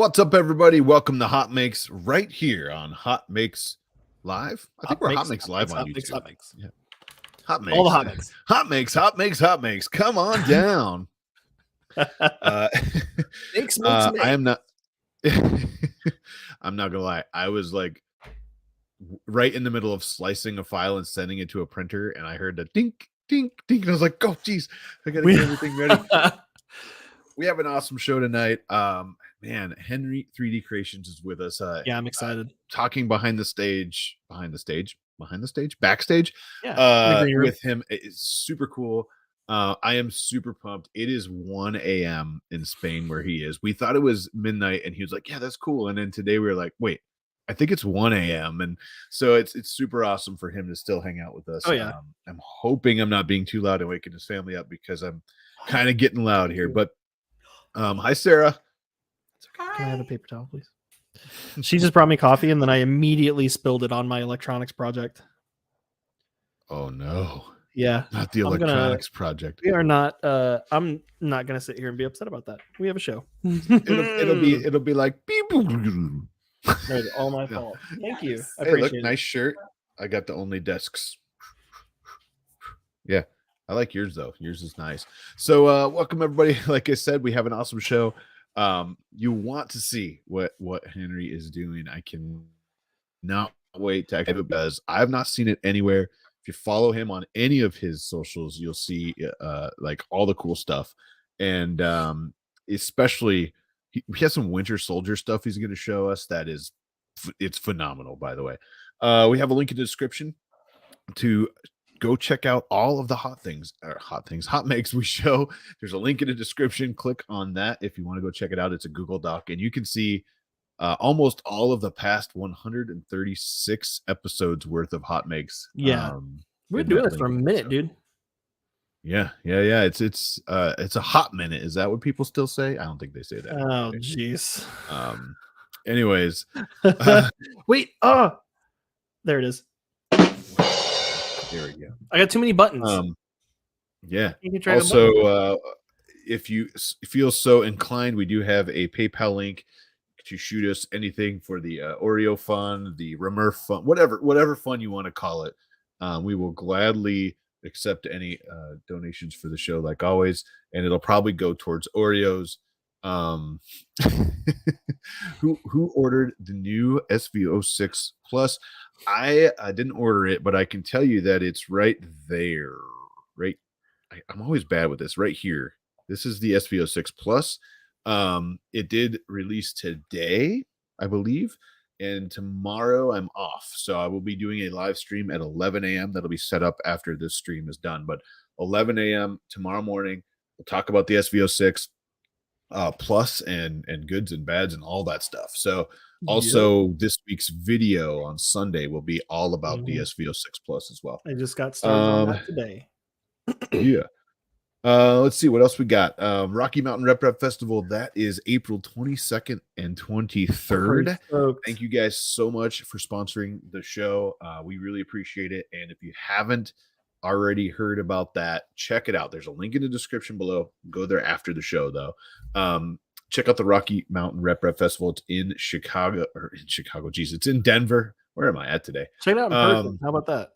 What's up, everybody? Welcome to HotMakes right here on HotMakes Live. I think we're HotMakes Live on YouTube. HotMakes. Yeah. HotMakes. All the HotMakes. HotMakes. Come on down. I am not. I'm not gonna lie. I was like right in the middle of slicing a file and sending it to a printer, and I heard the dink, dink, dink, and I was like, "Oh, geez, I gotta get everything ready." We have an awesome show tonight. Man, Henry 3D Creations is with us. Yeah, I'm excited. Talking backstage. Yeah, with him. It's super cool. I am super pumped. It is 1 a.m. in Spain where he is. We thought it was midnight, and he was like, "Yeah, that's cool." And then today we were like, "Wait, I think it's 1 a.m." And so it's super awesome for him to still hang out with us. Oh yeah. I'm hoping I'm not being too loud and waking his family up because I'm kind of getting loud here. But hi, Sarah. Can I have a paper towel, please? She just brought me coffee, and then I immediately spilled it on my electronics project. Oh no. Yeah. Not the electronics project. We are not I'm not gonna sit here and be upset about that. We have a show. it'll be like beep, boop, boop. No, it's all my fault. Thank you. I Hey, appreciate look, it. nice shirt. I got the only desks. Yeah, I like yours though. Yours is nice. So welcome everybody. Like I said, we have an awesome show. You want to see what Henry is doing. I can not wait to actually, because I have not seen it anywhere. If you follow him on any of his socials, you'll see like all the cool stuff, and especially he has some Winter Soldier stuff he's going to show us. It's phenomenal, by the way. We have a link in the description to go check out all of the HotMakes we show. There's a link in the description. Click on that if you want to go check it out. It's a Google Doc, and you can see almost all of the past 136 episodes worth of HotMakes. Yeah, we're doing this for a minute, dude. Yeah. It's a hot minute. Is that what people still say? I don't think they say that. Oh, jeez. Anyways, wait. There it is. There we go. I got too many buttons. Yeah. Also, if you feel so inclined, we do have a PayPal link to shoot us anything for the Oreo fund, the RMRRF fund, whatever fun you want to call it. We will gladly accept any donations for the show, like always, and it'll probably go towards Oreos. Who ordered the new SV06 Plus? I didn't order it, but I can tell you that it's right there. Right, I'm always bad with this. Right here, this is the SV06 Plus. It did release today, I believe, and tomorrow I'm off, so I will be doing a live stream at 11 a.m. that'll be set up after this stream is done. But 11 a.m. tomorrow morning, we'll talk about the SV06 Plus and goods and bads and all that stuff. So also this week's video on Sunday will be all about the SV06 Plus as well. I just got started on that today. Yeah. Let's see what else we got. Rocky Mountain Rep Festival, that is April 22nd and 23rd. Thank you guys so much for sponsoring the show. We really appreciate it. And if you haven't already heard about that, check it out. There's a link in the description below. Go there after the show, though. Check out the Rocky Mountain Rep Festival. It's in Chicago. Geez, it's in Denver. Where am I at today? Check it out in person. How about that?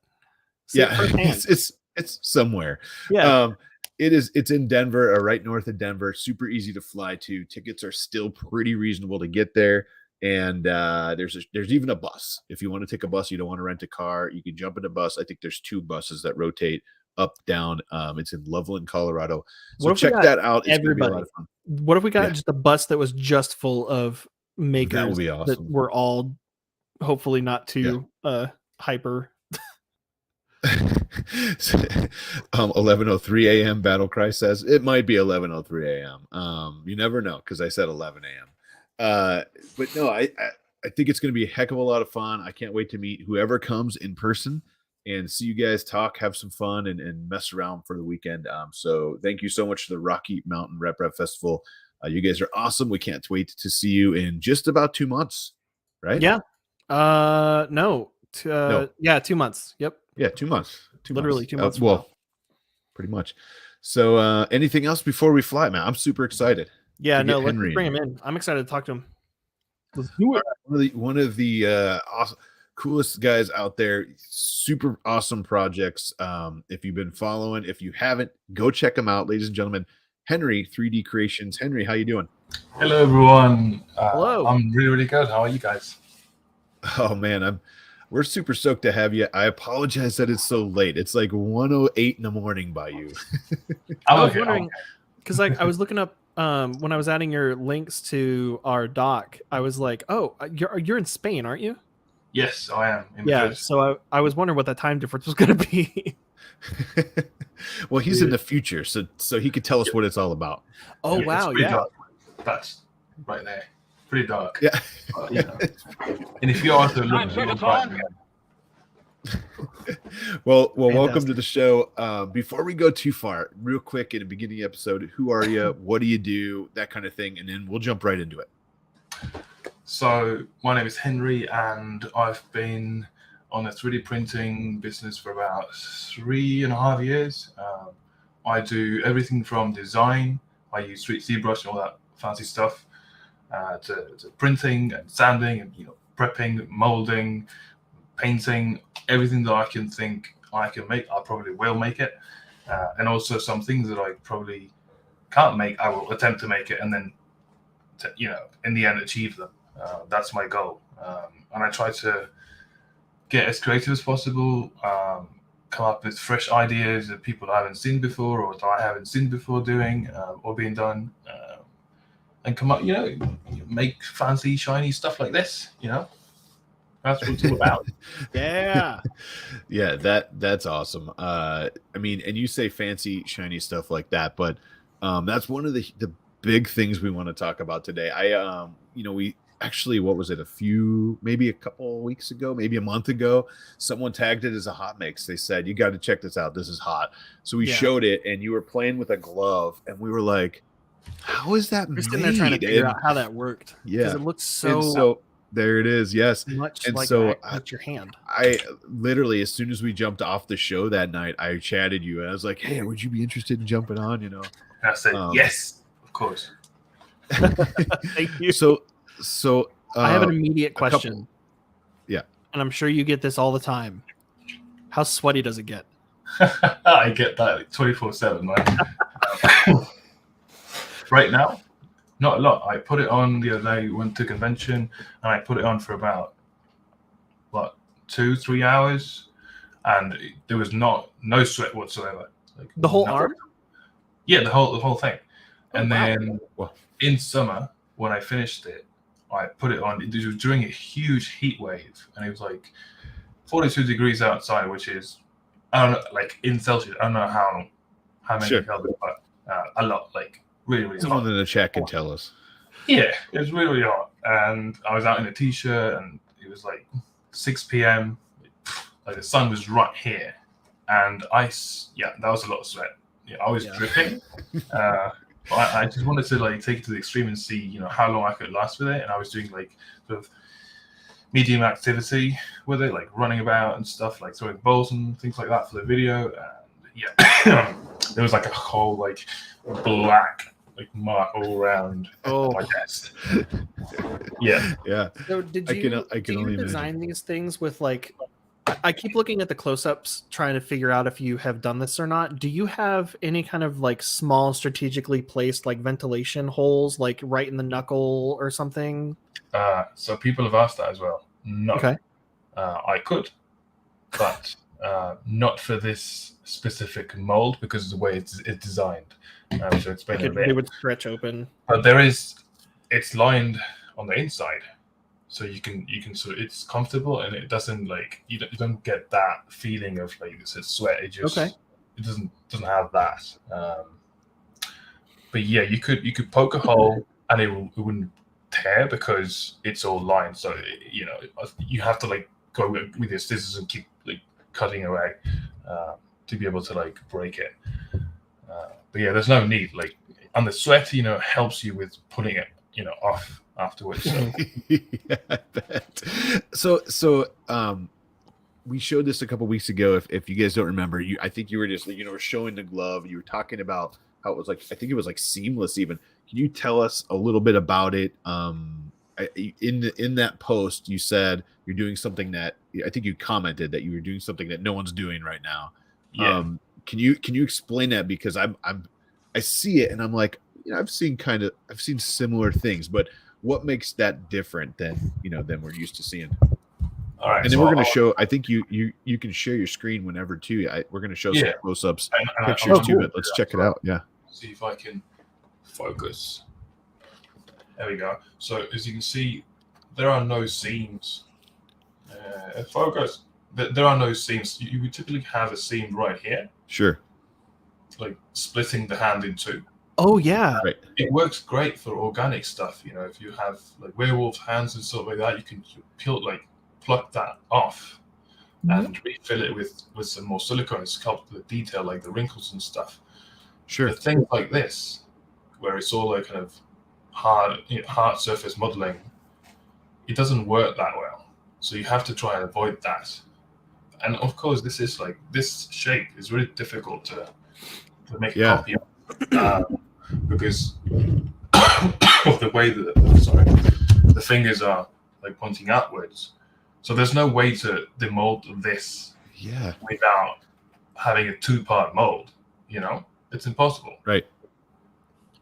It's somewhere. Yeah. It's in Denver, right north of Denver. Super easy to fly to. Tickets are still pretty reasonable to get there. And there's even a bus. If you want to take a bus, you don't want to rent a car, you can jump in a bus. I think there's 2 buses that rotate up, down. It's in Loveland, Colorado. So check that out. It's gonna be a lot of fun. What if we got just a bus that was just full of makers? That would be awesome. That were all hopefully not too hyper. 11:03 a.m. Battle Cry says it might be 11:03 a.m. You never know, because I said 11 a.m. But no, I think it's going to be a heck of a lot of fun. I can't wait to meet whoever comes in person and see you guys talk, have some fun, and mess around for the weekend. So thank you so much to the Rocky Mountain Rep Festival. You guys are awesome. We can't wait to see you in just about 2 months, right? Yeah. No. Yeah, 2 months. Yep. Yeah, 2 months. Literally 2 months. Well, pretty much. So anything else before we fly, man? I'm super excited. Yeah, no, let's bring him in. I'm excited to talk to him. Let's do it. One of the awesome, coolest guys out there. Super awesome projects. If you've been following, if you haven't, go check them out, ladies and gentlemen. Henry 3D Creations. Henry, how you doing? Hello, everyone. Hello. I'm really good. How are you guys? Oh man, we're super stoked to have you. I apologize that it's so late. It's like 1:08 in the morning by you. I was wondering because I was looking up when I was adding your links to our doc. I was like, oh, you're in Spain, aren't you? Yes, I am. Yeah. So I was wondering what that time difference was going to be. Well, he's in the future, so he could tell us what it's all about. Oh Yeah, wow, it's pretty yeah. dark. That's right there. Pretty dark. Yeah. You know. And if you also look, Well, welcome to the show. Before we go too far, real quick in the beginning of the episode, who are you? What do you do? That kind of thing, and then we'll jump right into it. So my name is Henry, and I've been on the 3D printing business for about 3.5 years. I do everything from design. I use 3D brush and all that fancy stuff, to printing and sanding and prepping, molding, painting, everything that I can think I can make, I probably will make it. And also some things that I probably can't make, I will attempt to make it, and then in the end achieve them. That's my goal. And I try to get as creative as possible, come up with fresh ideas that people haven't seen before, or that I haven't seen before doing or being done, and come up, make fancy, shiny stuff like this. That's what it's all about. Yeah. Yeah, that's awesome. I mean, and you say fancy, shiny stuff like that, but that's one of the big things we want to talk about today. We actually, what was it, maybe a couple weeks ago, maybe a month ago, someone tagged it as a HotMakes. They said, you got to check this out, this is hot. So we showed it, and you were playing with a glove, and we were like, how is that made? Sitting there trying to figure out how that worked. Yeah, because it looks so there it is. Yes, much and like so your hand. I literally, as soon as we jumped off the show that night, I chatted you, and I was like, hey, would you be interested in jumping on? And I said, yes, of course. Thank you. So I have an immediate question. Yeah. And I'm sure you get this all the time. How sweaty does it get? I get that 24/7, man. Right now, not a lot. I put it on the other day, went to convention, and I put it on for about 2-3 hours, and there was no sweat whatsoever. Like, the whole nothing. arm? Yeah, the whole thing. And wow. then in summer, when I finished it, I put it on. It was during a huge heat wave, and it was like 42 degrees outside, which is, I don't know, like in Celsius. I don't know how many Kelvin, but a lot, like really, really someone hot. in the chat can tell us. Yeah, it was really, really hot, and I was out in a t-shirt, and it was like 6 p.m. Like the sun was right here, and that was a lot of sweat. Yeah, I was dripping. I just wanted to take it to the extreme and see, how long I could last with it. And I was doing sort of medium activity with it, like running about and stuff, like throwing balls and things like that for the video. And there was like a whole black mark all around my desk. Yeah. So did you only design these things with I keep looking at the close-ups trying to figure out if you have done this or not. Do you have any kind of small strategically placed ventilation holes right in the knuckle or something? So people have asked that as well. No. Okay. I could, but not for this specific mold because of the way it's designed. So it's been they would stretch open. But it's lined on the inside. So you can sort of, it's comfortable, and it doesn't you don't get that feeling of sweat. It just it doesn't have that. But yeah, you could poke a hole and it wouldn't tear because it's all lined. So you have to go with your scissors and keep cutting away to be able to break it. But yeah, there's no need. And the sweat helps you with putting it off afterwards. So. Yeah, I bet. So we showed this a couple weeks ago. If you guys don't remember, I think you were just showing the glove. You were talking about how it was I think it was seamless even. Can you tell us a little bit about it? in that post, you said you're doing something that I think you commented that you were doing something that no one's doing right now. Yeah. Can you explain that? Because I see it and I'm like, I've seen similar things, but what makes that different than we're used to seeing? All right. And then we're going to show. I think you can share your screen whenever too. We're going to show some close-ups, pictures too. But let's check it out. Yeah. See if I can focus. There we go. So as you can see, there are no seams. Focus. There are no seams. You would typically have a seam right here. Sure. Like splitting the hand in two. Oh yeah. Right. It works great for organic stuff. If you have like werewolf hands and stuff like that, you can pluck that off and refill it with some more silicone and sculpt the detail, like the wrinkles and stuff. Sure. The things like this, where it's all like kind of hard surface modeling, it doesn't work that well. So you have to try and avoid that. And of course, this shape is really difficult to make a copy of because of the way the fingers are like pointing outwards. So there's no way to demold this without having a two-part mold. It's impossible. Right.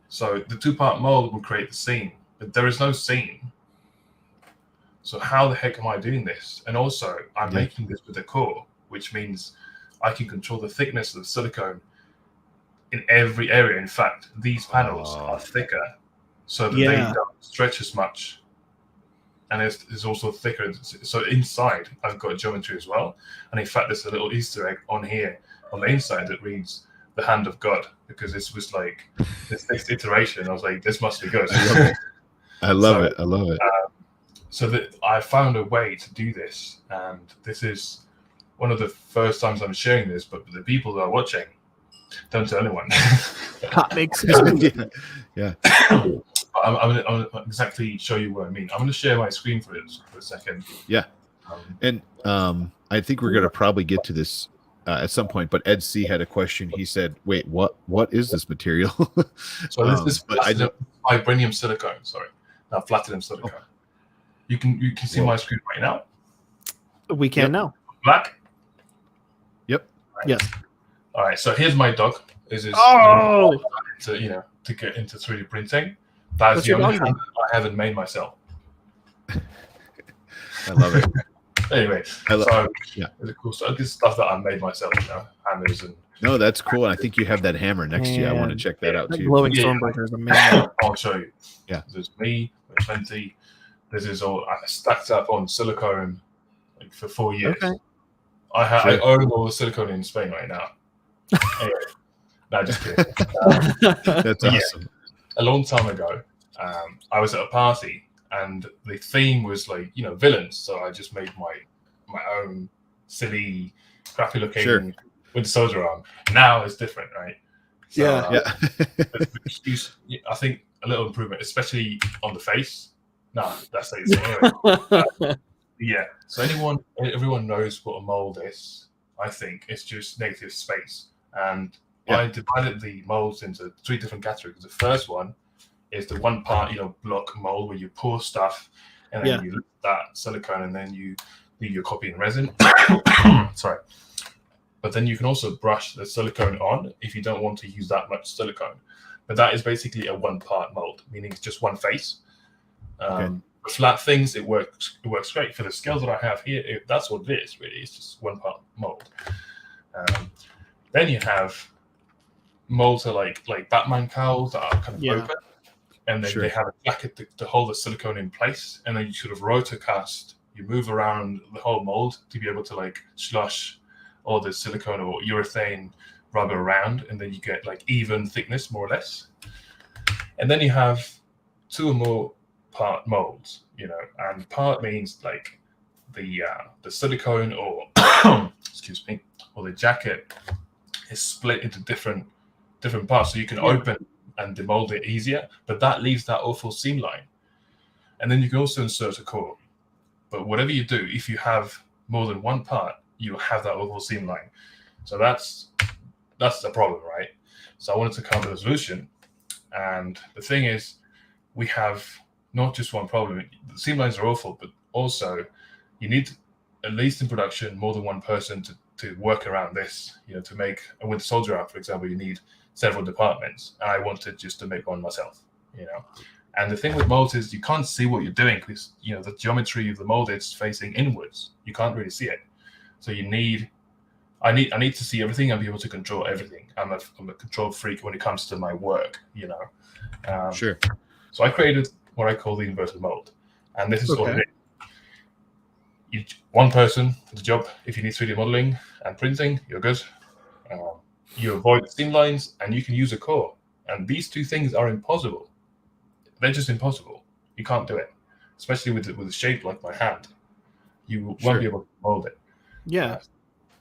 So the two-part mold will create the seam, but there is no seam. So how the heck am I doing this? And also, I'm making this with a core, which means I can control the thickness of the silicone in every area. In fact, these panels are thicker so that they don't stretch as much. And it's also thicker. So inside, I've got geometry as well. And in fact, there's a little Easter egg on here on the inside that reads the hand of God, because this was like this next iteration. I was like, this must be good. I love it. I love it. So that I found a way to do this. And this is one of the first times I'm sharing this, but the people that are watching, don't tell anyone. HotMakes. Yeah. I'm going to exactly show you what I mean. I'm going to share my screen for a second. Yeah. And I think we're going to probably get to this at some point, but Ed C had a question. He said, wait, what is this material? So this is vibranium silicone, platinum silicone. You can see my screen right now. We can now. Black? Yep. Right. Yes. All right, so here's my dog. This is to get into 3D printing. That's the only thing I haven't made myself. I love it. Anyway, it's cool stuff. This stuff that I made myself, hammers and. No, that's cool. And I think you have that hammer next to you. I want to check that out too. Glowing Stormbreaker is amazing. I'll show you. Yeah. There's me, there's 20. This is all stacked up on silicone for 4 years. Okay. I own all the silicone in Spain right now. Anyway, no, just kidding. That's awesome. A long time ago, I was at a party and the theme was villains. So I just made my own silly, crappy looking Winter Soldier arm. Now it's different, right? So, I think a little improvement, especially on the face. No, that's it. Anyway, so everyone knows what a mold is. I think it's just negative space. And I divided the molds into 3 different categories. The first one is the one part, block mold where you pour stuff and then you lift that silicone and then you do your copy in resin. Sorry. But then you can also brush the silicone on if you don't want to use that much silicone. But that is basically a one-part mold, meaning it's just one face. For flat things, it works great. For the scales that I have here, that's what it is, really. It's just one-part mold. Then you have molds that like Batman cowls that are kind of open. And then they have a jacket to hold the silicone in place. And then you sort of rotocast. You move around the whole mold to be able to slush all the silicone or urethane rubber around. And then you get even thickness, more or less. And then you have 2 or more part molds, and part means the silicone or excuse me, or the jacket is split into different parts, so you can open and demold it easier, but that leaves that awful seam line. And then you can also insert a core. But whatever you do, if you have more than one part, you have that awful seam line. So that's the problem, right? So I wanted to come up with a solution. And the thing is, we have not just one problem. The seam lines are awful, but also you need, at least in production, more than one person to work around this. To make, with soldier art, for example, you need several departments. And I wanted just to make one myself. And the thing with molds is you can't see what you're doing because the geometry of the mold is facing inwards. You can't really see it. So I need to see everything and be able to control everything. I'm a control freak when it comes to my work. Sure. So I created what I call the inverted mold, and this is all it is. One person for the job. If you need 3D modeling and printing, you're good. You avoid seam lines, and you can use a core. And these two things are impossible. They're just impossible. You can't do it, especially with a shape like my hand. You won't be able to mold it. Yeah.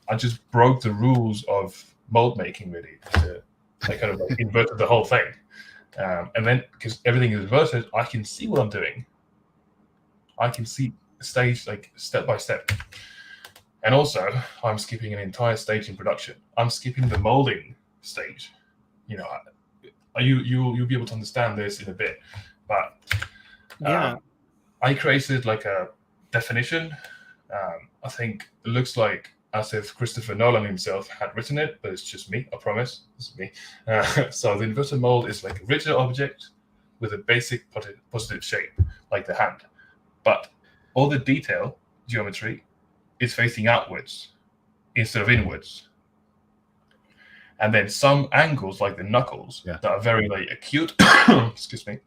I just broke the rules of mold making, really. I kind of inverted the whole thing. And then, because everything is inverted, I can see what I'm doing. I can see the stage step by step. And also, I'm skipping an entire stage in production. I'm skipping the molding stage. You'll be able to understand this in a bit. But I created a definition. I think it looks like as if Christopher Nolan himself had written it, but it's just me, I promise. It's me. So the inverted mold is like a rigid object with a basic positive shape, like the hand. But all the detail, geometry, is facing outwards instead of inwards. And then some angles, like the knuckles, that are very acute, excuse me,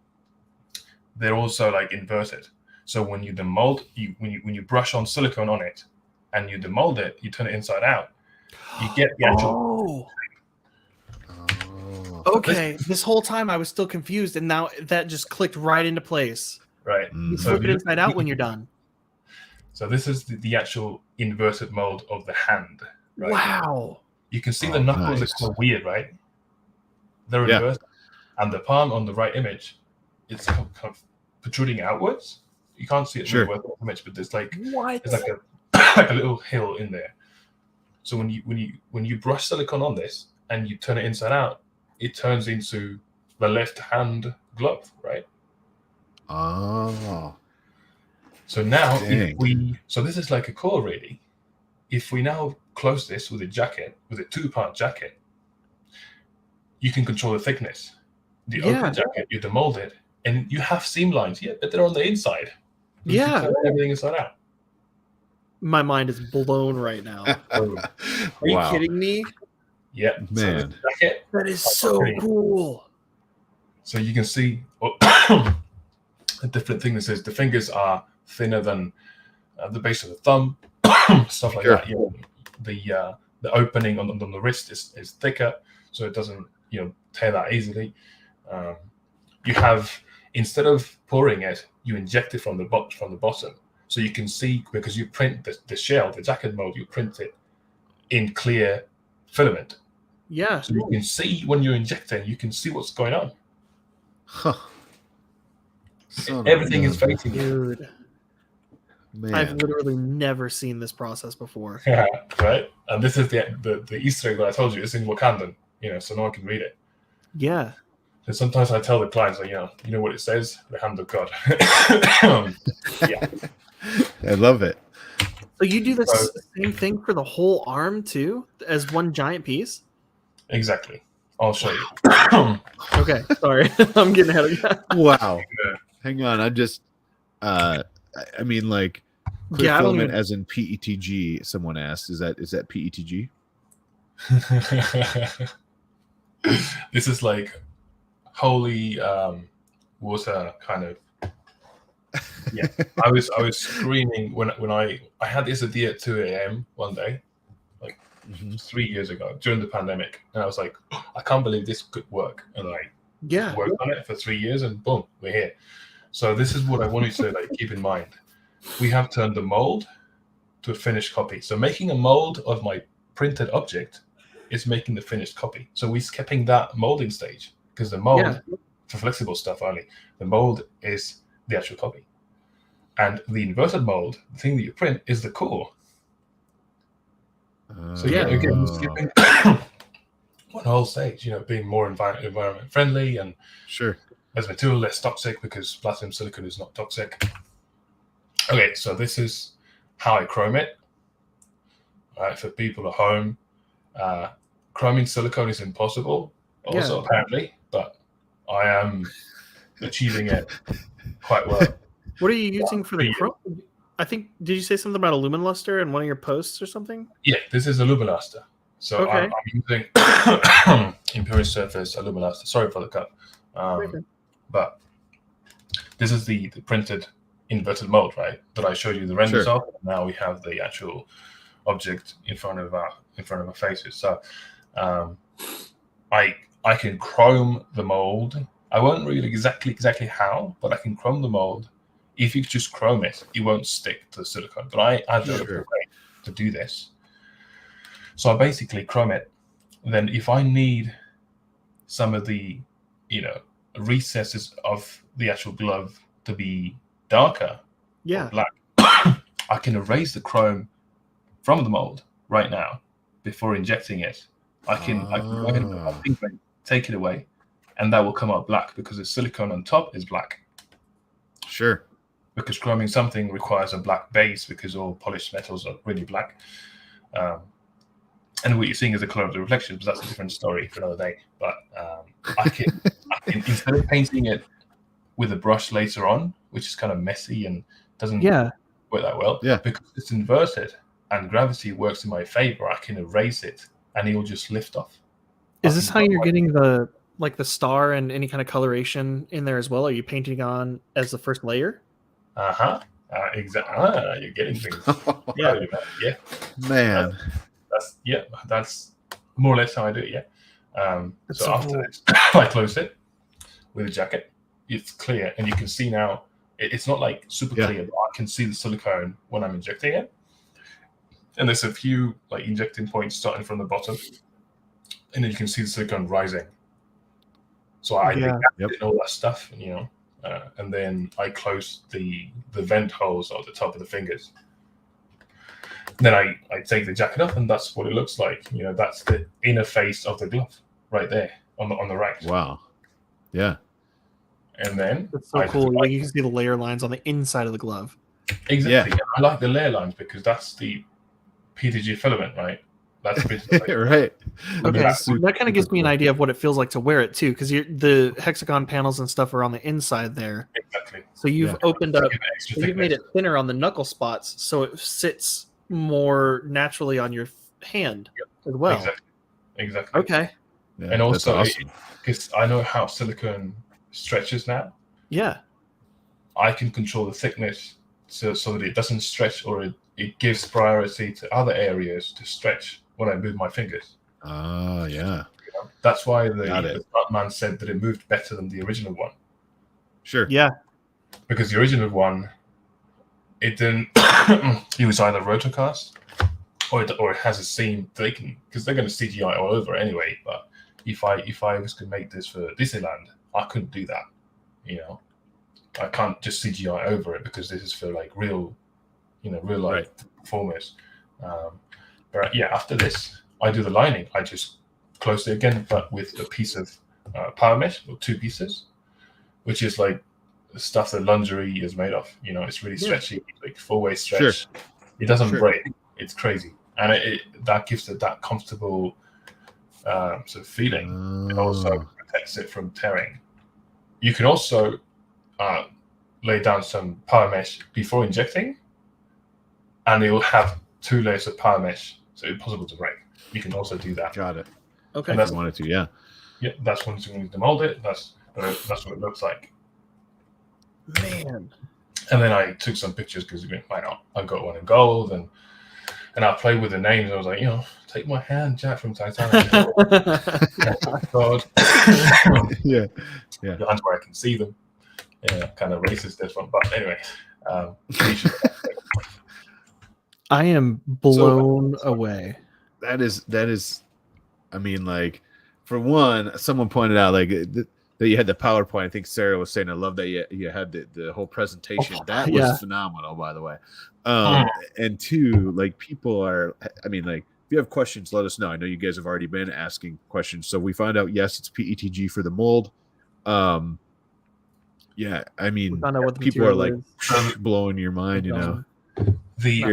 they're also inverted. So when you demold, when you brush on silicone on it, and you demold it, you turn it inside out, you get the actual. Okay. This whole time I was still confused, and now that just clicked right into place. Right. You flip it inside out when you're done. So this is the actual inverted mold of the hand. Right? Wow. You can see the knuckles are kind of weird, right? They're inverted. And the palm on the right image, it's kind of protruding outwards. You can't see it in the image, but there's like a little hill in there. So when you brush silicone on this and you turn it inside out, it turns into the left hand glove, right? Oh. So now so this is like a core really. If we now close this with a jacket, with a 2-part jacket, you can control the thickness. The open jacket, you demold it, and you have seam lines, but they're on the inside. You can turn everything inside out. My mind is blown right now. Are you kidding me? Yeah, man. So jacket, that is so cool. So you can see a different thing that says the fingers are thinner than the base of the thumb, stuff like that. The opening on the wrist is thicker, so it doesn't tear that easily. You have, instead of pouring it, you inject it from the bottom. So you can see, because you print the shell, the jacket mold, you print it in clear filament. Yeah. So you can see when you're injecting, you can see what's going on. Huh. Everything is facing. Dude. Man. I've literally never seen this process before. Yeah, right? And this is the Easter egg that I told you. It's in Wakandan, so no one can read it. Yeah. And sometimes I tell the clients, you know what it says? The hand of God. Yeah. I love it. So you do the same thing for the whole arm too, as one giant piece? Exactly. I'll show you. Okay, sorry. I'm getting ahead of you. Wow. Hang on. I just clear filament as in PETG, someone asked. Is that PETG? This is like holy water kind of. Yeah, I was screaming when I had this idea at 2 a.m. one day, 3 years ago during the pandemic, and I was like, I can't believe this could work, and I worked on it for 3 years, and boom, we're here. So this is what I want you to keep in mind. We have turned the mold to a finished copy. So making a mold of my printed object is making the finished copy. So we're skipping that molding stage, because the mold for flexible stuff only. The mold is the actual copy, and the inverted mold, the thing that you print, is the core. So again, we're skipping one whole stage. Being more environment friendly and as material less toxic because platinum silicone is not toxic. Okay, so this is how I chrome it. All right, for people at home, chroming silicone is impossible, also apparently, but I am achieving it quite well. What are you using for the chrome? I think, did you say something about a lumiluster in one of your posts or something? Yeah, this is a lumiluster. So okay. I'm using Imperial Surface, a lumiluster. Sorry for the cut. But this is the printed inverted mold, right? That I showed you the renders of. Now we have the actual object in front of our faces. So I can chrome the mold. I won't reveal exactly how, but I can chrome the mold. If you just chrome it, it won't stick to the silicone. But I developed a way to do this. So I basically chrome it. Then if I need some of the, recesses of the actual glove to be darker, or black, I can erase the chrome from the mold right now before injecting it. I can go ahead and put my finger in, take it away, and that will come out black because the silicone on top is black. Sure. Because chroming something requires a black base because all polished metals are really black. And what you're seeing is the color of the reflections, but that's a different story for another day. But I can instead of painting it with a brush later on, which is kind of messy and doesn't work that well, because it's inverted and gravity works in my favor, I can erase it and it will just lift off. Is this how you're getting the star and any kind of coloration in there as well? Are you painting on as the first layer? Exactly. You're getting things. Man. That's more or less how I do it. So after this, I close it with a jacket. It's clear, and you can see now. It's not like super clear, but I can see the silicone when I'm injecting it. And there's a few like injecting points starting from the bottom, and then you can see the silicone rising. So I did all that stuff, and then I close the vent holes at the top of the fingers. Then I take the jacket off, and that's what it looks like. That's the inner face of the glove right there on the right. Wow. Yeah. And then that's so cool. You can see the layer lines on the inside of the glove. Exactly. Yeah. I like the layer lines because that's the Petg filament, right? That's right. Okay, so that kind of gives me an idea of what it feels like to wear it too, because the hexagon panels and stuff are on the inside there. Exactly. So you've opened up, you've made it thinner on the knuckle spots, so it sits more naturally on your hand as well. Exactly. Okay. Yeah, and also, because I know how silicone stretches now. Yeah. I can control the thickness so that it doesn't stretch, or it gives priority to other areas to stretch when I move my fingers. That's why the man said that it moved better than the original one. Sure. Yeah. Because the original one, it didn't. It was either rotocast, or it has a seam taken, because they're going to CGI all over anyway. But if I was to make this for Disneyland, I couldn't do that. I can't just CGI over it because this is for like real life performers. But after this, I do the lining. I just close it again, but with a piece of power mesh, or 2 pieces, which is like the stuff that lingerie is made of. It's really stretchy, like 4-way stretch. Sure. It doesn't break. It's crazy, and that gives it that comfortable sort of feeling, and also protects it from tearing. You can also lay down some power mesh before injecting, and it will have 2 layers of power mesh, so it's possible to break. You can also do that. Got it. Okay. And that's wanted to, yeah, that's when you demold it. That's what it looks like. Man. And then I took some pictures because why not? I got one in gold, and I played with the names. I was like, take my hand, Jack from Titanic. God. yeah. That's where I can see them. Yeah, kind of racist this one, but anyway. I am blown away. That is. I mean, like, for one, someone pointed out like that you had the PowerPoint. I think Sarah was saying, I love that you had the whole presentation. That was phenomenal, by the way. And 2, like, people are. I mean, like, if you have questions, let us know. I know you guys have already been asking questions. So we found out, yes, it's PETG for the mold. Yeah, I mean, Found out what the people are material like is. blowing your mind, you know. The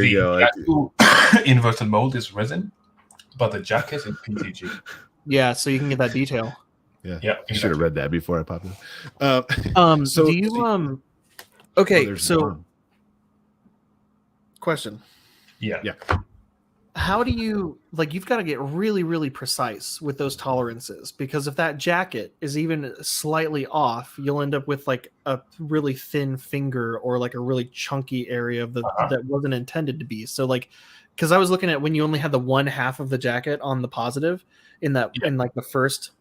actual inverted mold is resin, but the jacket is PTG. Yeah, so you can get that detail. Yeah, exactly. I should have read that before I popped it. So do you okay, so question. Yeah. How do you like? You've got to get really, really precise with those tolerances, because if that jacket is even slightly off, you'll end up with like a really thin finger or like a really chunky area of the that wasn't intended to be. So like, because I was looking at when you only had the one half of the jacket on the positive in that in like the first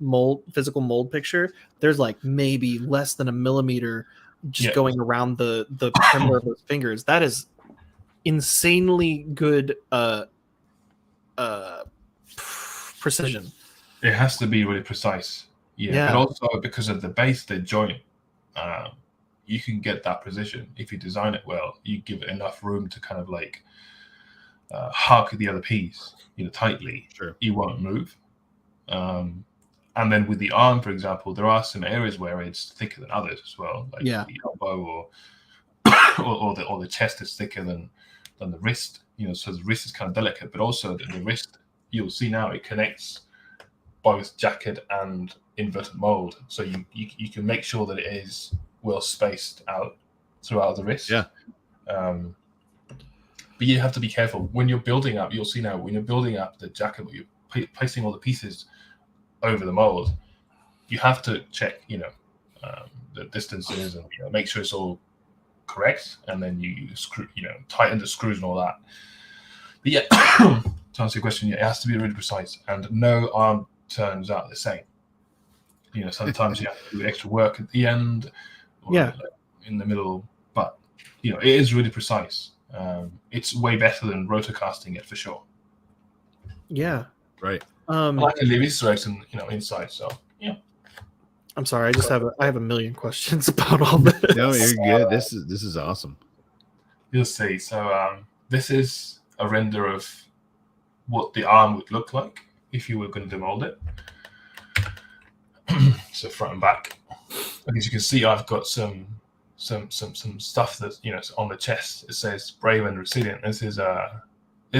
physical mold picture, there's like maybe less than a millimeter just going around the perimeter of those fingers. That is insanely good precision. It has to be really precise. But also because of the base, the joint, you can get that precision if you design it well. You give it enough room to kind of like hug the other piece, tightly. Sure. You won't move. And then with the arm, for example, there are some areas where it's thicker than others as well, like the elbow or the chest is thicker than the wrist. So the wrist is kind of delicate, but also the wrist, you'll see now it connects both jacket and inverted mold. So you can make sure that it is well spaced out throughout the wrist. Yeah. But you have to be careful when you're building up. You'll see now when you're building up the jacket, when you're placing all the pieces over the mold, you have to check, the distances and make sure it's all correct, and then you screw, tighten the screws and all that. But yeah, to answer your question, it has to be really precise, and no arm turns out the same. Sometimes you have to do extra work at the end, or like in the middle, but it is really precise. It's way better than rotocasting it for sure. Yeah. Right. I can leave Easter eggs inside. So yeah. I'm sorry. I have a million questions about all this. No, you're good. This is awesome. You'll see. So this is a render of what the arm would look like if you were going to demold it. So front and back. And as you can see, I've got some stuff that on the chest. It says brave and resilient. This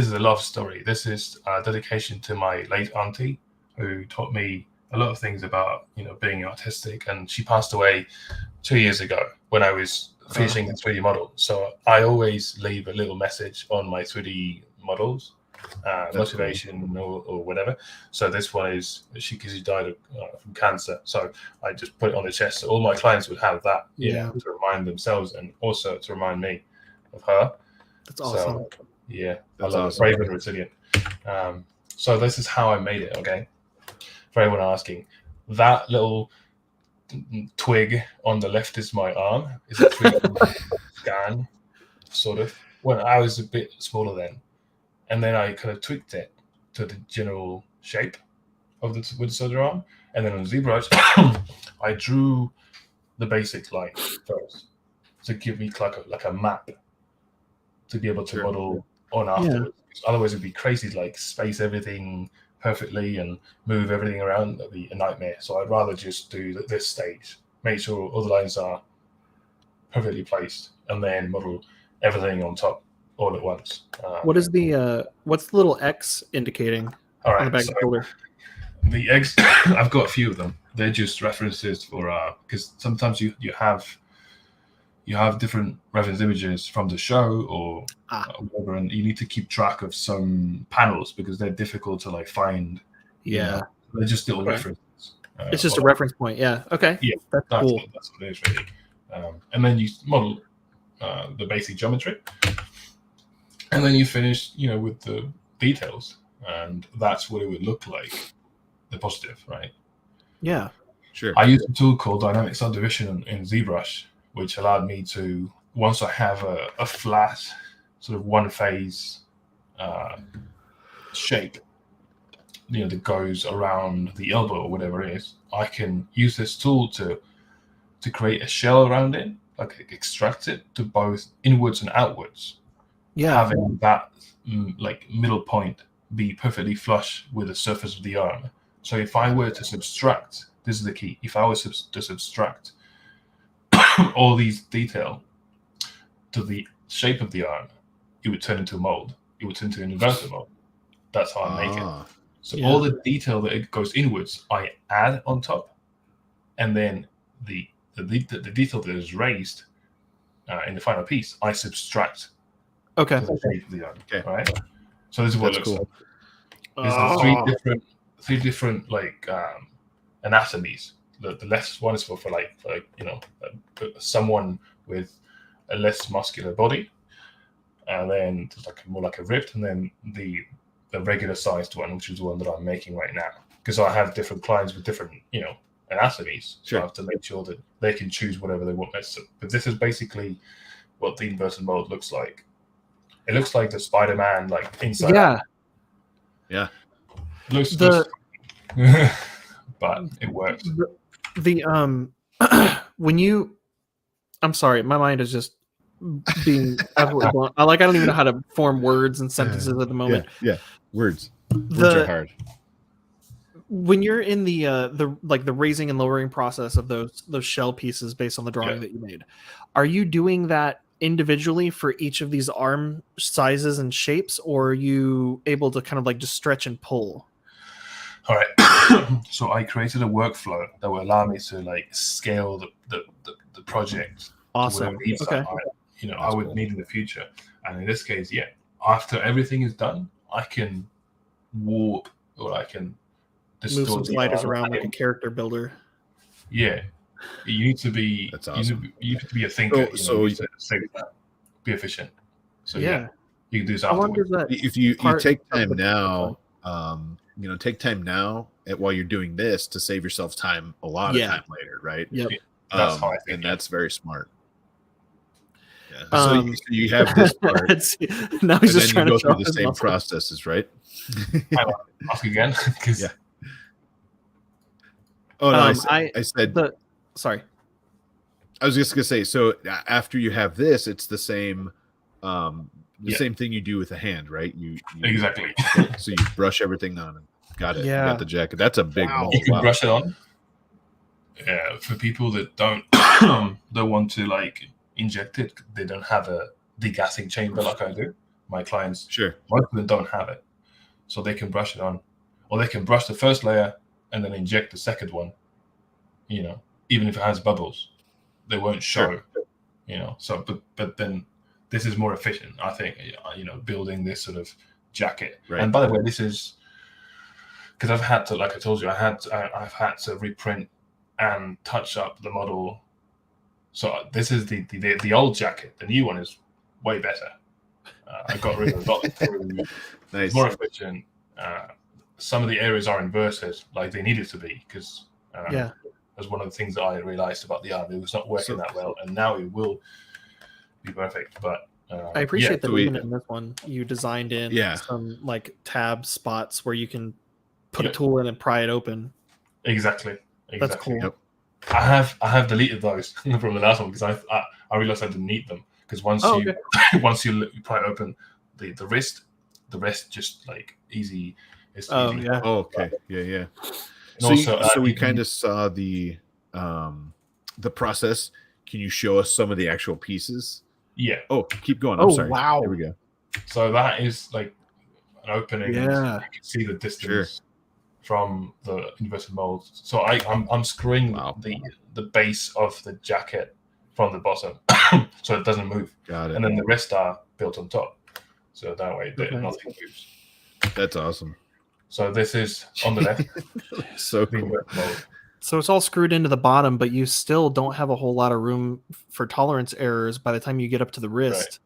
is a love story. This is a dedication to my late auntie, who taught me a lot of things about being artistic, and she passed away 2 years ago when I was finishing the 3D model. So I always leave a little message on my 3D models, motivation or whatever. So this one is because she died from cancer. So I just put it on the chest. So all my clients would have that, to remind themselves and also to remind me of her. That's awesome. So, yeah, that's I love awesome. Brave and resilient. So this is how I made it. Okay, for everyone asking, that little twig on the left is my arm. It's a 3D scan, sort of. When I was a bit smaller then, and then I kind of tweaked it to the general shape of the wood soldier arm, and then on ZBrush, I drew the basic line first to give me like a map to be able to model on afterwards. Otherwise, it'd be crazy to like space everything perfectly and move everything around. That'd be a nightmare. So I'd rather just do this stage, make sure all the lines are perfectly placed, and then model everything on top all at once. What's the little X indicating all right, on the back of the shoulder? The X, I've got a few of them. They're just references for because sometimes you have different reference images from the show or whatever, and you need to keep track of some panels because they're difficult to like find. Yeah, they're just little references. It's just a reference point. Yeah. Okay. Yeah, that's cool. That's what it is really. And then you model the basic geometry, and then you finish, with the details, and that's what it would look like. The positive, right? Yeah. Sure. I use a tool called Dynamic Subdivision in ZBrush, which allowed me to, once I have a flat sort of one phase shape, that goes around the elbow or whatever it is, I can use this tool to create a shell around it, like extract it to both inwards and outwards. Yeah. Having that like middle point be perfectly flush with the surface of the arm. So if I were to subtract, this is the key. If I was to subtract all these detail to the shape of the arm, it would turn into a mold. It would turn into an inverted mold. That's how I make it. So all the detail that it goes inwards, I add on top, and then the detail that is raised in the final piece, I subtract. Okay. To the shape of the arm. Okay. All right. So this is what it looks like. There's three different like anatomies. The left one is for someone with a less muscular body, and then there's like more like a ribbed, and then the regular sized one, which is the one that I'm making right now, because I have different clients with different anatomies. So I have to make sure that they can choose whatever they want. But this is basically what the inverted mold looks like. It looks like the Spider-Man like inside. Yeah. Looks but it works. When you, I'm sorry, my mind is just being absolutely blown. I don't even know how to form words and sentences at the moment. Yeah. Words are hard. When you're in the raising and lowering process of those shell pieces based on the drawing that you made, are you doing that individually for each of these arm sizes and shapes, or are you able to kind of like just stretch and pull? All right. So I created a workflow that will allow me to like scale the project. Awesome. Okay. I would need in the future. And in this case, after everything is done, I can warp, or I can move some sliders around like a character builder. Yeah. You need to be. That's awesome. You need to be a thinker. Be efficient. So you can do this afterwards. If you take time now, take time now while you're doing this to save yourself time a lot of time later, right? Yep. That's how I think, and that's very smart. Yeah. So you have this part. Now he's just trying to go through the same processes, right? Ask again, because Oh no, I said. Sorry. I was just gonna say. So after you have this, it's the same. Same thing you do with a hand, right? You exactly. So you brush everything on and got it. Yeah. You got the jacket. That's a big mold. You can brush it on. Yeah, for people that don't want to like inject it, they don't have a degassing chamber like I do. My clients, most of them don't have it, so they can brush it on, or they can brush the first layer and then inject the second one. Even if it has bubbles, they won't show. So but then this is more efficient, I think. Building this sort of jacket. Right. And by the way, this is because I've had to, like I told you, I've had to reprint and touch up the model. So this is the old jacket. The new one is way better. I got rid of a lot through. Nice. More efficient. Some of the areas are inverted, like they needed to be, because that's one of the things that I realized about the arm. It was not working that well, and now it will be perfect. But I appreciate that even in this one, you designed in some like tab spots where you can put a tool in and pry it open. Exactly. That's cool. Yep. I have deleted those from the last one because I realized I didn't need them, because once you pry it open, the rest just like easy. Easy. Yeah. Oh, okay. Yeah. So, we kind of saw the process. Can you show us some of the actual pieces? Yeah. Oh, keep going. I'm sorry. Wow. Here we go. So that is like an opening. Yeah. You can see the distance from the inverted mold. So I'm screwing the base of the jacket from the bottom so it doesn't move. Got it. And then the rest are built on top. So that way nothing moves. That's awesome. So this is on the left. So cool. So it's all screwed into the bottom, but you still don't have a whole lot of room for tolerance errors by the time you get up to the wrist.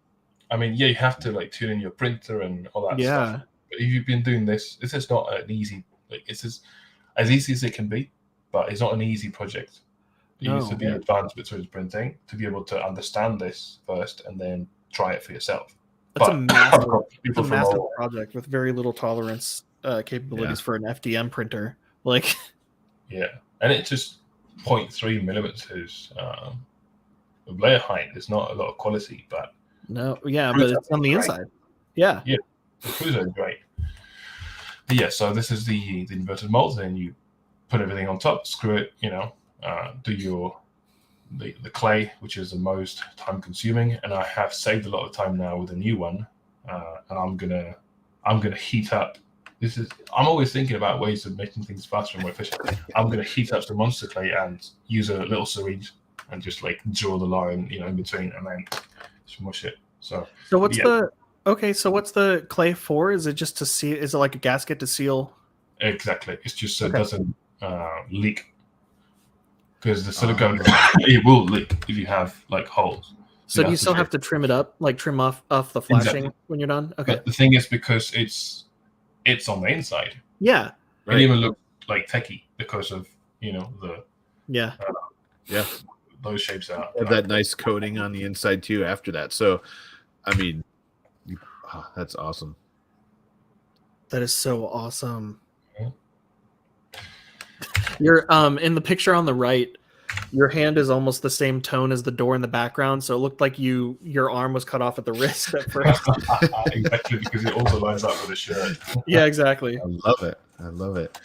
Right. I mean, you have to like tune in your printer and all that stuff. But if you've been doing this is not an easy, it's as easy as it can be, but it's not an easy project. You need to be advanced with 3D printing to be able to understand this first and then try it for yourself. That's a massive project with very little tolerance capabilities for an FDM printer. Like, and it's just 0.3 millimeters of layer height. It's not a lot of quality, but but it's on the inside. Yeah, the screws are great. But so this is the inverted mold. Then you put everything on top, screw it. Do your the clay, which is the most time consuming, and I have saved a lot of time now with a new one, and I'm gonna heat up. I'm always thinking about ways of making things faster and more efficient. I'm gonna heat up the monster clay and use a little syringe and just like draw the line, in between, and then smush it. So what's what's the clay for? Is it just to seal? Is it like a gasket to seal? Exactly. It's just so it doesn't leak. Because the silicone, it will leak if you have like holes. So do you still have to trim it up, like trim off the flashing when you're done? Okay. But the thing is, because it's on the inside. Yeah. It even looks like techie because of the those shapes are have that nice coating on the inside too. After that, so I mean, that's awesome. That is so awesome. You're in the picture on the right, your hand is almost the same tone as the door in the background, so it looked like your arm was cut off at the wrist at first. Exactly, because it also lines up with the shirt. Yeah, exactly. I love it.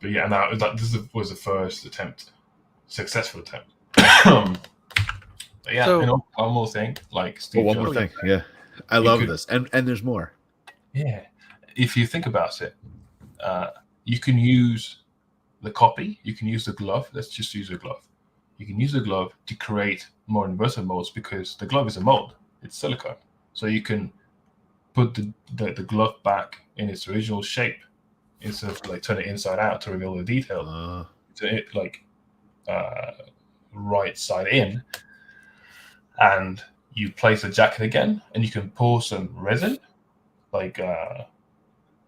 But yeah, now this was the first successful attempt. But yeah, So- one more thing, like Steve One more Jobs. thing, yeah, I love this, and there's more. Yeah, if you think about it, you can use the copy, you can use the glove. Let's just use a glove. You can use the glove to create more inverted molds because the glove is a mold. It's silicone. So you can put the glove back in its original shape instead of like turn it inside out to reveal the detail. To it like right side in, and you place the jacket again, and you can pour some resin, like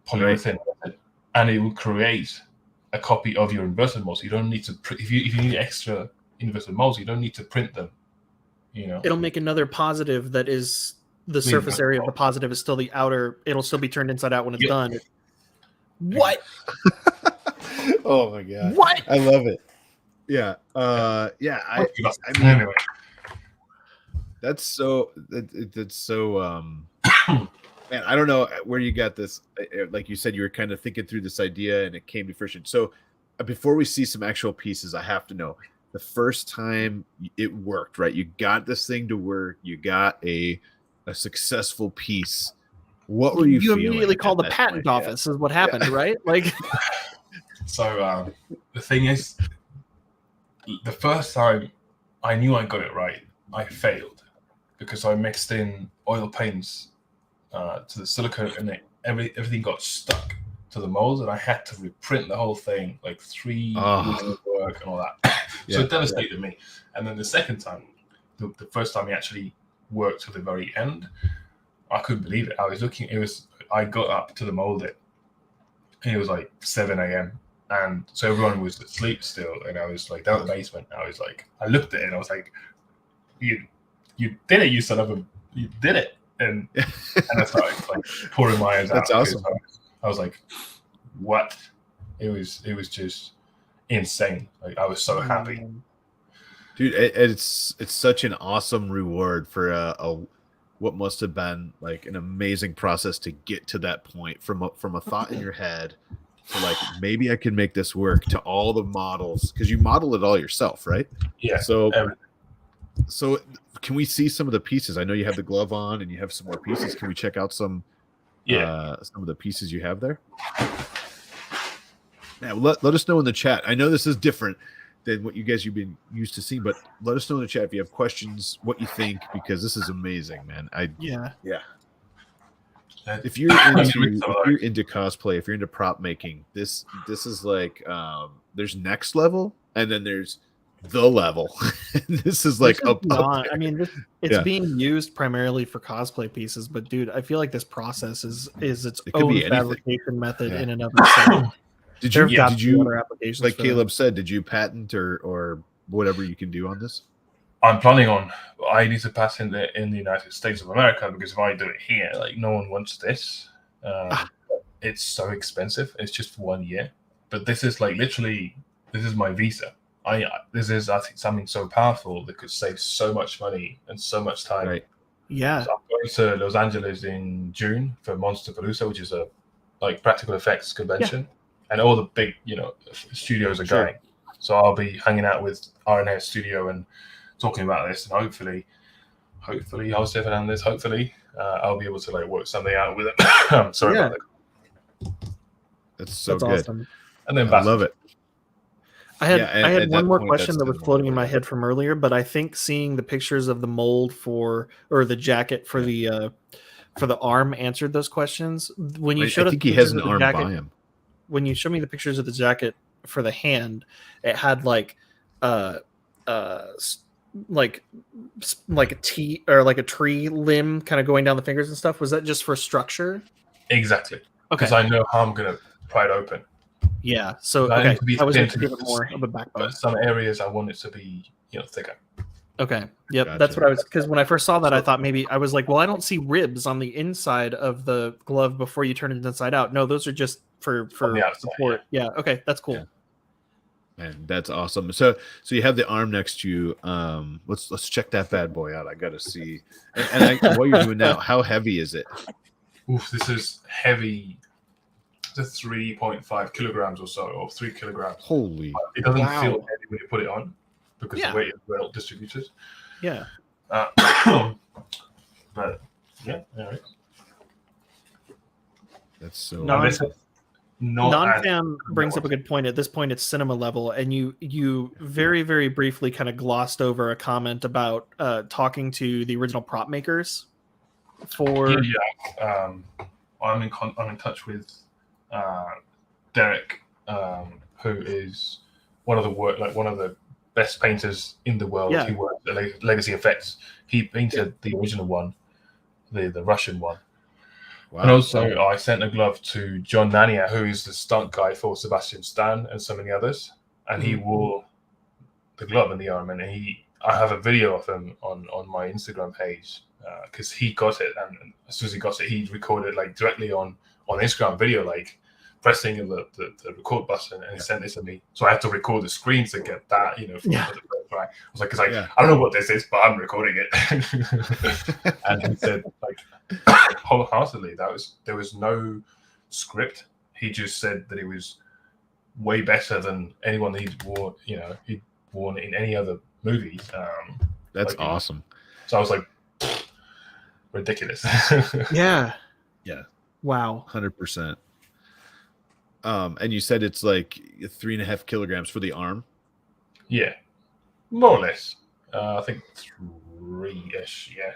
polyurethane resin, and it will create a copy of your inverted molds. You don't need to if you need extra inverted molds, you don't need to print them. It'll make another positive that is the surface area of the positive is still the outer. It'll still be turned inside out when it's done. What? Oh my god! What? I love it. Yeah. Anyway. That's so. Man, I don't know where you got this. Like you said, you were kind of thinking through this idea, and it came to fruition. So, before we see some actual pieces, I have to know the first time it worked. Right, you got this thing to work. You got a successful piece. What were you? You immediately called the patent office. Is what happened, right? Like. So the thing is, the first time I knew I got it right, I failed because I mixed in oil paints to the silicone, and everything got stuck to the molds, and I had to reprint the whole thing, like 3 weeks of work and all that. So it devastated me. And then the second time, the first time it actually worked to the very end, I couldn't believe it. I was looking. I got up to the mold it, and it was like 7 a.m. And so everyone was asleep still, and I was like down in the basement. I looked at it, and I was like, "You did it, you son of a! You did it!" And I started like pouring my eyes out. That's awesome. I was like, "What?" It was just insane. Like I was so happy, dude. It's such an awesome reward for a what must have been like an amazing process to get to that point from a thought in your head. So like maybe I can make this work to all the models, because you model it all yourself, right? Yeah. So can we see some of the pieces? I know you have the glove on and you have some more pieces. Can we check out some of the pieces you have there? Now let us know in the chat. I know this is different than what you guys you've been used to seeing, but let us know in the chat if you have questions, what you think, because this is amazing, man. Yeah. If you're into cosplay, if you're into prop making, this is like there's next level, and then there's the level. This is like up there. I mean, it's being used primarily for cosplay pieces, but dude, I feel like this process is its own fabrication method in and of itself. Did you other applications like Caleb said? Did you patent or whatever you can do on this? I'm planning on. I need to patent it in the United States of America, because if I do it here, like no one wants this. It's so expensive. It's just for 1 year. But this is like literally, this is my visa. This is, I think, something so powerful that could save so much money and so much time. Right. Yeah. So I'm going to Los Angeles in June for Monsterpalooza, which is a like practical effects convention, and all the big studios are going. So I'll be hanging out with RMRRF Studio and talking about this, and hopefully I'll step on this. Hopefully, I'll be able to like work something out with it. Sorry about that. That's good. Awesome. And then I love it. I had one more question that was floating in my head from earlier, but I think seeing the pictures of the mold or the jacket for the arm answered those questions. When you showed I us think he has an arm by him. When you showed me the pictures of the jacket for the hand, it had like a T or like a tree limb kind of going down the fingers and stuff. Was that just for structure? Exactly. Okay. Because I know how I'm gonna pry it open. Yeah. So I was going to give it more of a backbone. But some areas I want it to be, thicker. Okay. Yep. Gotcha. That's what I was, because when I first saw that, I thought maybe I was like, well, I don't see ribs on the inside of the glove before you turn it inside out. No, those are just for the outside, support. Yeah. Okay. That's cool. Yeah. Man, that's awesome. So you have the arm next to you. Let's check that bad boy out. I got to see. And what you're doing now, how heavy is it? Oof, this is heavy. It's 3.5 kilograms or so, or 3 kilograms. Holy! It doesn't feel heavy when you put it on because the weight is well distributed. Yeah. But yeah, anyway. That's so. Non-fam brings up a good point. At this point, it's cinema level, and you very, very briefly kind of glossed over a comment about talking to the original prop makers. I'm in touch with Derek, who is one of the best painters in the world. Yeah. He worked at Legacy Effects. He painted the original one, the Russian one. Wow. And also, I sent a glove to John Nania, who is the stunt guy for Sebastian Stan and so many others. And he wore the glove and the arm. And I have a video of him on my Instagram page because he got it. And as soon as he got it, he recorded like directly on Instagram video, like pressing the record button, and he sent it to me. So I had to record the screen to get that, I was like, I don't know what this is, but I'm recording it. And he said, like, wholeheartedly, there was no script. He just said that it was way better than anyone he'd worn in any other movies. That's awesome. So I was like, ridiculous. Yeah. Wow. 100%. And you said it's like 3.5 kilograms for the arm. Yeah, more or less. I think 3-ish. Yeah.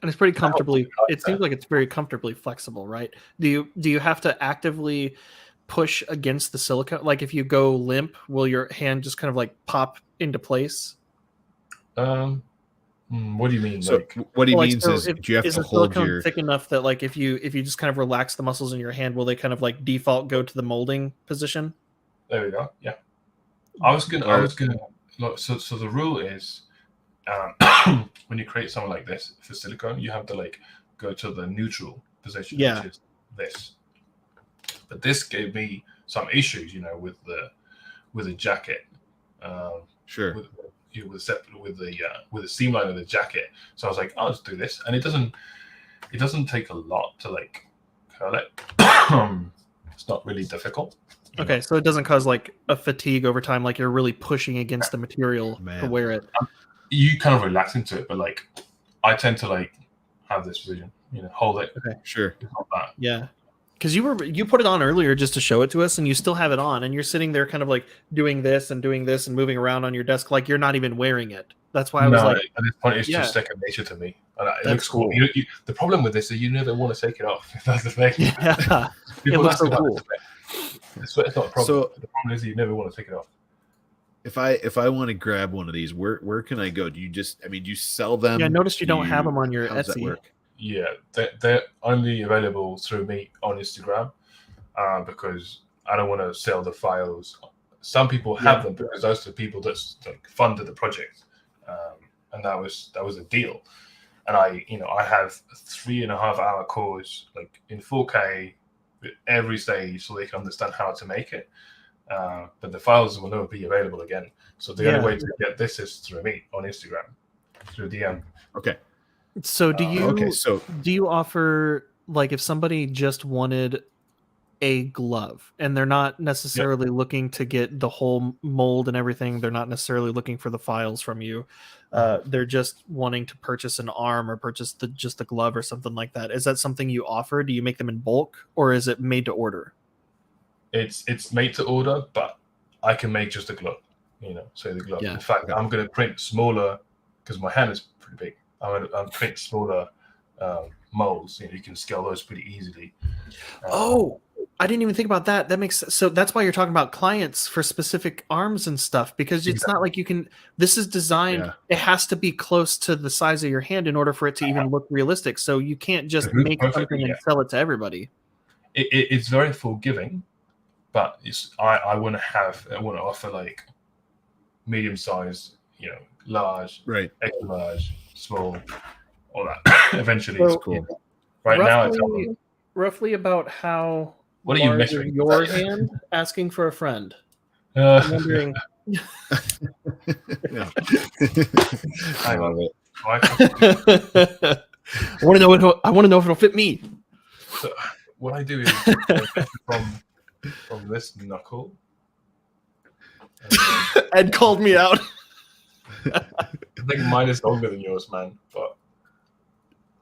And it's pretty comfortably. It seems like it's very comfortably flexible, right? Do you have to actively push against the silicone? Like if you go limp, will your hand just kind of like pop into place? What do you mean? So what he means is you have to hold your thick enough that like if you just kind of relax the muscles in your hand, will they kind of like default go to the molding position? There we go. Yeah. I was gonna look. So the rule is, when you create something like this for silicone, you have to like go to the neutral position, which is this. But this gave me some issues, with the jacket. Sure. With the seam line of the jacket. So I was like, I'll just do this, and it doesn't take a lot to like curl it. It's not really difficult. Okay, so it doesn't cause like a fatigue over time, like you're really pushing against the material to wear it. You kind of relax into it, but like I tend to like have this position, hold it. Okay, sure. Yeah. Because you put it on earlier just to show it to us, and you still have it on, and you're sitting there kind of like doing this and moving around on your desk like you're not even wearing it. That's why I was like, at this point, it's just second nature to me. And it looks cool. The problem with this is you never want to take it off. That's the thing. Yeah, it looks so cool. It's not a problem. So the problem is you never want to take it off. If I want to grab one of these, where can I go? Do you sell them? Yeah, I noticed you don't have them on your Etsy. That work? Yeah, they're only available through me on Instagram because I don't want to sell the files. Some people have them because those are the people that like funded the project, and that was a deal. And I have a 3.5-hour course like in 4K at every stage so they can understand how to make it. But the files will never be available again. So the only way to get this is through me on Instagram, through DM. Okay. So do you offer, like, if somebody just wanted a glove, and they're not necessarily looking to get the whole mold and everything. They're not necessarily looking for the files from you. They're just wanting to purchase an arm or purchase just the glove or something like that. Is that something you offer? Do you make them in bulk, or is it made to order? It's made to order, but I can make just a glove. So the glove. Yeah. In fact, I'm going to print smaller because my hand is pretty big. I'm going to print smaller molds. You can scale those pretty easily. I didn't even think about that. That makes sense. So that's why you're talking about clients for specific arms and stuff, because it's not like you can. This is designed. Yeah. It has to be close to the size of your hand in order for it to even look realistic. So you can't just make something and sell it to everybody. It's very forgiving, but I want to offer like medium size, large, right, extra large, small, all that. Eventually, it's cool. Right now, it's roughly about how. What are you measuring? Your hand asking for a friend. I'm wondering. I love it. I want to know if it'll fit me. So what I do is from this knuckle. Ed called me out. I think mine is longer than yours, man. But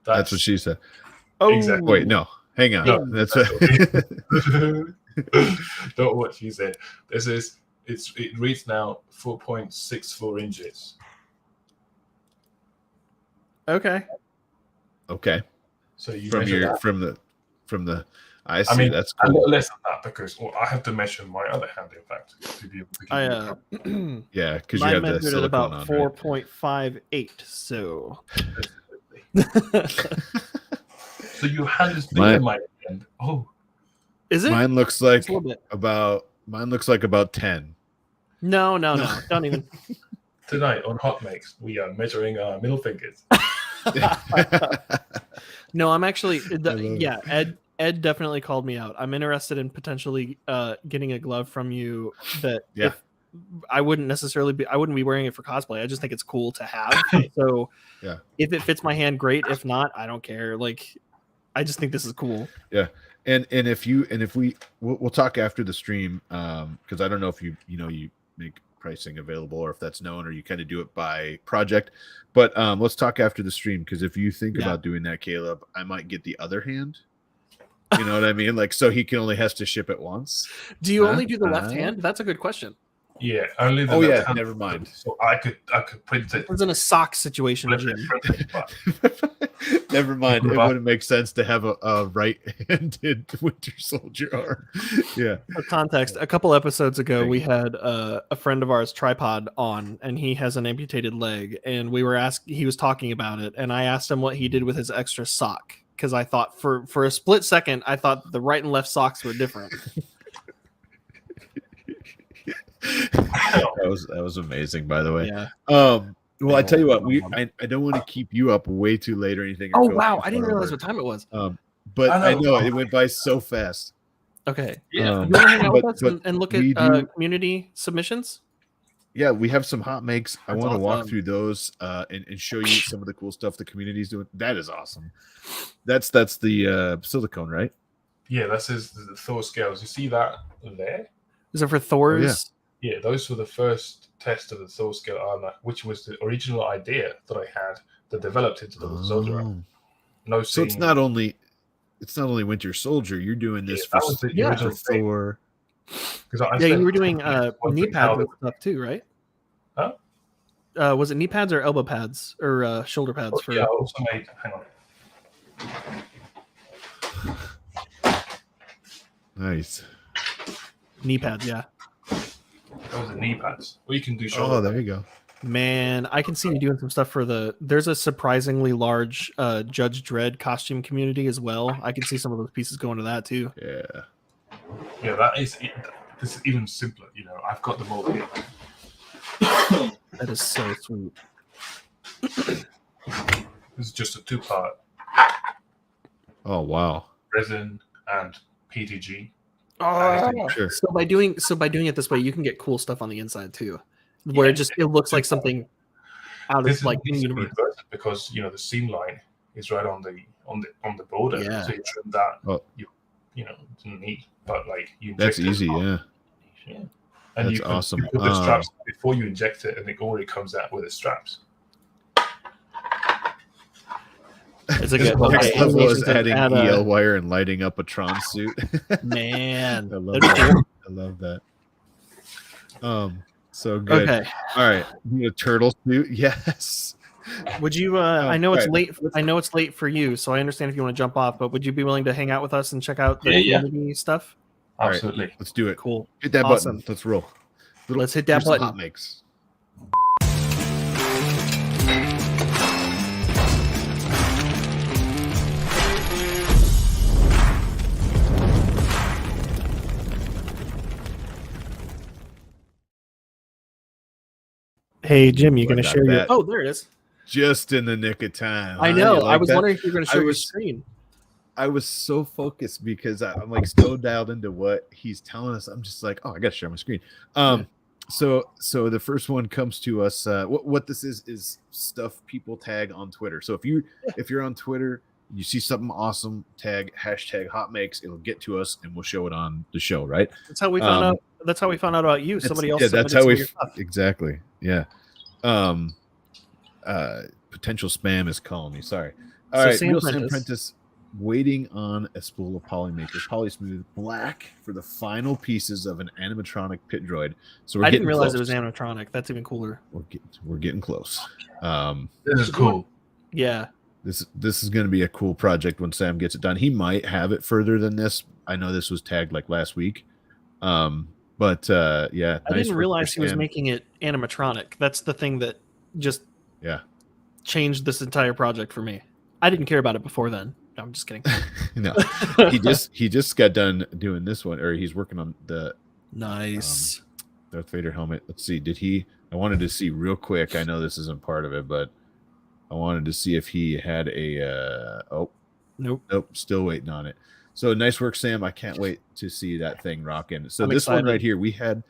that's what she said. Oh, exactly. Wait, no. Hang on. No, that's not what she said. It reads now 4.64 inches. Okay. So you from the I see. I mean, that's cool. A little less than that because I have to measure my other hand, in fact, to be able to give you yeah, because you have the silicone about 4.58. So. So your hand is bigger than my hand. Oh, is it? Mine looks like about 10. No, don't even. Tonight on HotMakes, we are measuring our middle fingers. No, I'm actually. Ed definitely called me out. I'm interested in potentially getting a glove from you that. Yeah. I wouldn't be wearing it for cosplay. I just think it's cool to have. So yeah, if it fits my hand, great. If not, I don't care. Like, I just think this is cool. Yeah. And we'll talk after the stream. Cause I don't know if you make pricing available or if that's known or you kind of do it by project, but let's talk after the stream. Cause if you think about doing that, Caleb, I might get the other hand. You know what I mean? Like, so he only has to ship it once. Do you only do the left hand? That's a good question. Yeah, only the left hand. Never mind. So I could print it. It was in a sock situation, Jim. Never mind. It wouldn't make sense to have a right-handed Winter Soldier arm. Yeah. For context, a couple episodes ago, we had a friend of ours, Tripod, on, and he has an amputated leg, and he was talking about it, and I asked him what he did with his extra sock, because I thought for a split second, I thought the right and left socks were different. That was amazing, by the way. Yeah. Well, I tell you what, I don't want to keep you up way too late or anything. Oh wow, I didn't realize what time it was. But I know it went by so fast. Okay. Yeah. You want to hang out with us and look at community submissions? Yeah, we have some hot makes. I want to walk awesome. through those and show you some of the cool stuff the community's doing. That is awesome. That's the silicone, right? Yeah, that's the Thor scales. You see that there? Is it for Thor's? Oh, yeah. Yeah, those were the first test of the Thor scale armor, which was the original idea that I had that developed into the Soldier armor. So it's not only Winter Soldier. You're doing this for Thor. You were doing knee pads and stuff too, right? Huh? Was it knee pads or elbow pads or shoulder pads? Yeah, I also made. Hang on. Nice. Knee pads, yeah. Those are knee pads. Well, you can do shoulder. Oh, there you go. Man, I can see you doing some stuff for there's a surprisingly large Judge Dredd costume community as well. I can see some of those pieces going to that too. Yeah. Yeah, this is even simpler. I've got them all here. That is so sweet. This is just a 2-part. Oh wow. Resin and PTG. Oh, sure. So by doing it this way, you can get cool stuff on the inside too, where it looks like something out of like in universe. Because the seam line is right on the border. Yeah. So you trim that. Oh. neat. But like you That's inject it, easy, yeah. and That's you can awesome. put the straps before you inject it, and it already comes out with the straps. It's a good Next level is animation adding add EL wire and lighting up a Tron suit. Man, I love that. I love that. So good. Okay. All right. A turtle suit. Yes. Would you? I know it's right. late. I know it's late for you, so I understand if you want to jump off. But would you be willing to hang out with us and check out the community stuff? Absolutely. Right, let's do it. Cool. Hit that button. Let's roll. Let's hit that button. HotMakes. Hey Jim, you gonna share your? Oh, there it is. Just in the nick of time. I know. I was wondering if you were gonna share your screen. I was so focused because I'm like so dialed into what he's telling us. I'm just like, oh, I gotta share my screen. So the first one comes to us. What this is stuff people tag on Twitter. So if you're on Twitter, you see something awesome, tag #HotMakes. It'll get to us, and we'll show it on the show. Right? That's how we found out. That's how we found out about you. Somebody else. Yeah, that's how we exactly. Yeah. Potential spam is calling me. Sorry. All right. Real Sam Prentice waiting on a spool of Polymakers Polysmooth Black for the final pieces of an animatronic pit droid. So I didn't realize it was animatronic. That's even cooler. We're getting close. This is cool. Yeah. This is going to be a cool project when Sam gets it done. He might have it further than this. I know this was tagged like last week. But yeah, I didn't realize he was making it animatronic. That's the thing that just changed this entire project for me. I didn't care about it before then. No, I'm just kidding. No, he just got done doing this one, or he's working on the nice Darth Vader helmet. Let's see. Did he? I wanted to see real quick. I know this isn't part of it, but I wanted to see if he had a. Nope. Still waiting on it. So nice work, Sam. I can't wait to see that thing rocking. So I'm this excited. One right here, we had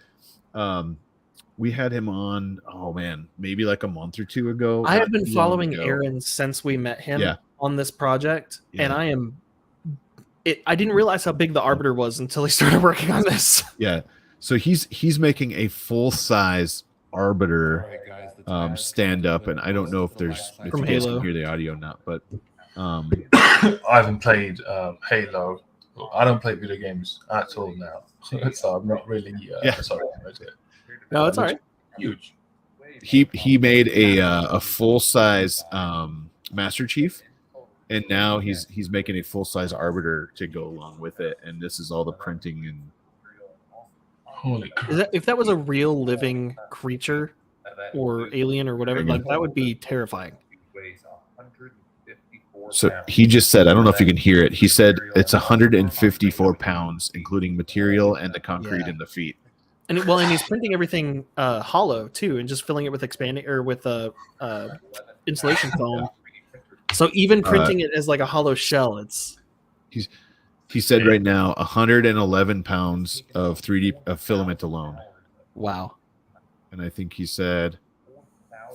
him on. Oh man, maybe like a month or two ago. I have been following Aaron since we met him on this project, and I didn't realize how big the Arbiter was until he started working on this. Yeah. So he's making a full size Arbiter stand up, and I don't know if you guys can hear the audio or not, but. I haven't played Halo. I don't play video games at all now, so I'm not really sorry about it. No, it's all right. Huge. He made a full size Master Chief, and now he's making a full size Arbiter to go along with it, and this is all the printing and. Holy crap! If that was a real living creature or alien or whatever, like that would be terrifying. So he just said, I don't know if you can hear it. He said it's 154 pounds, including material and the concrete in the feet. And he's printing everything hollow too, and just filling it with insulation foam. So even printing it as like a hollow shell, he said right now 111 pounds of 3D filament alone. Wow. And I think he said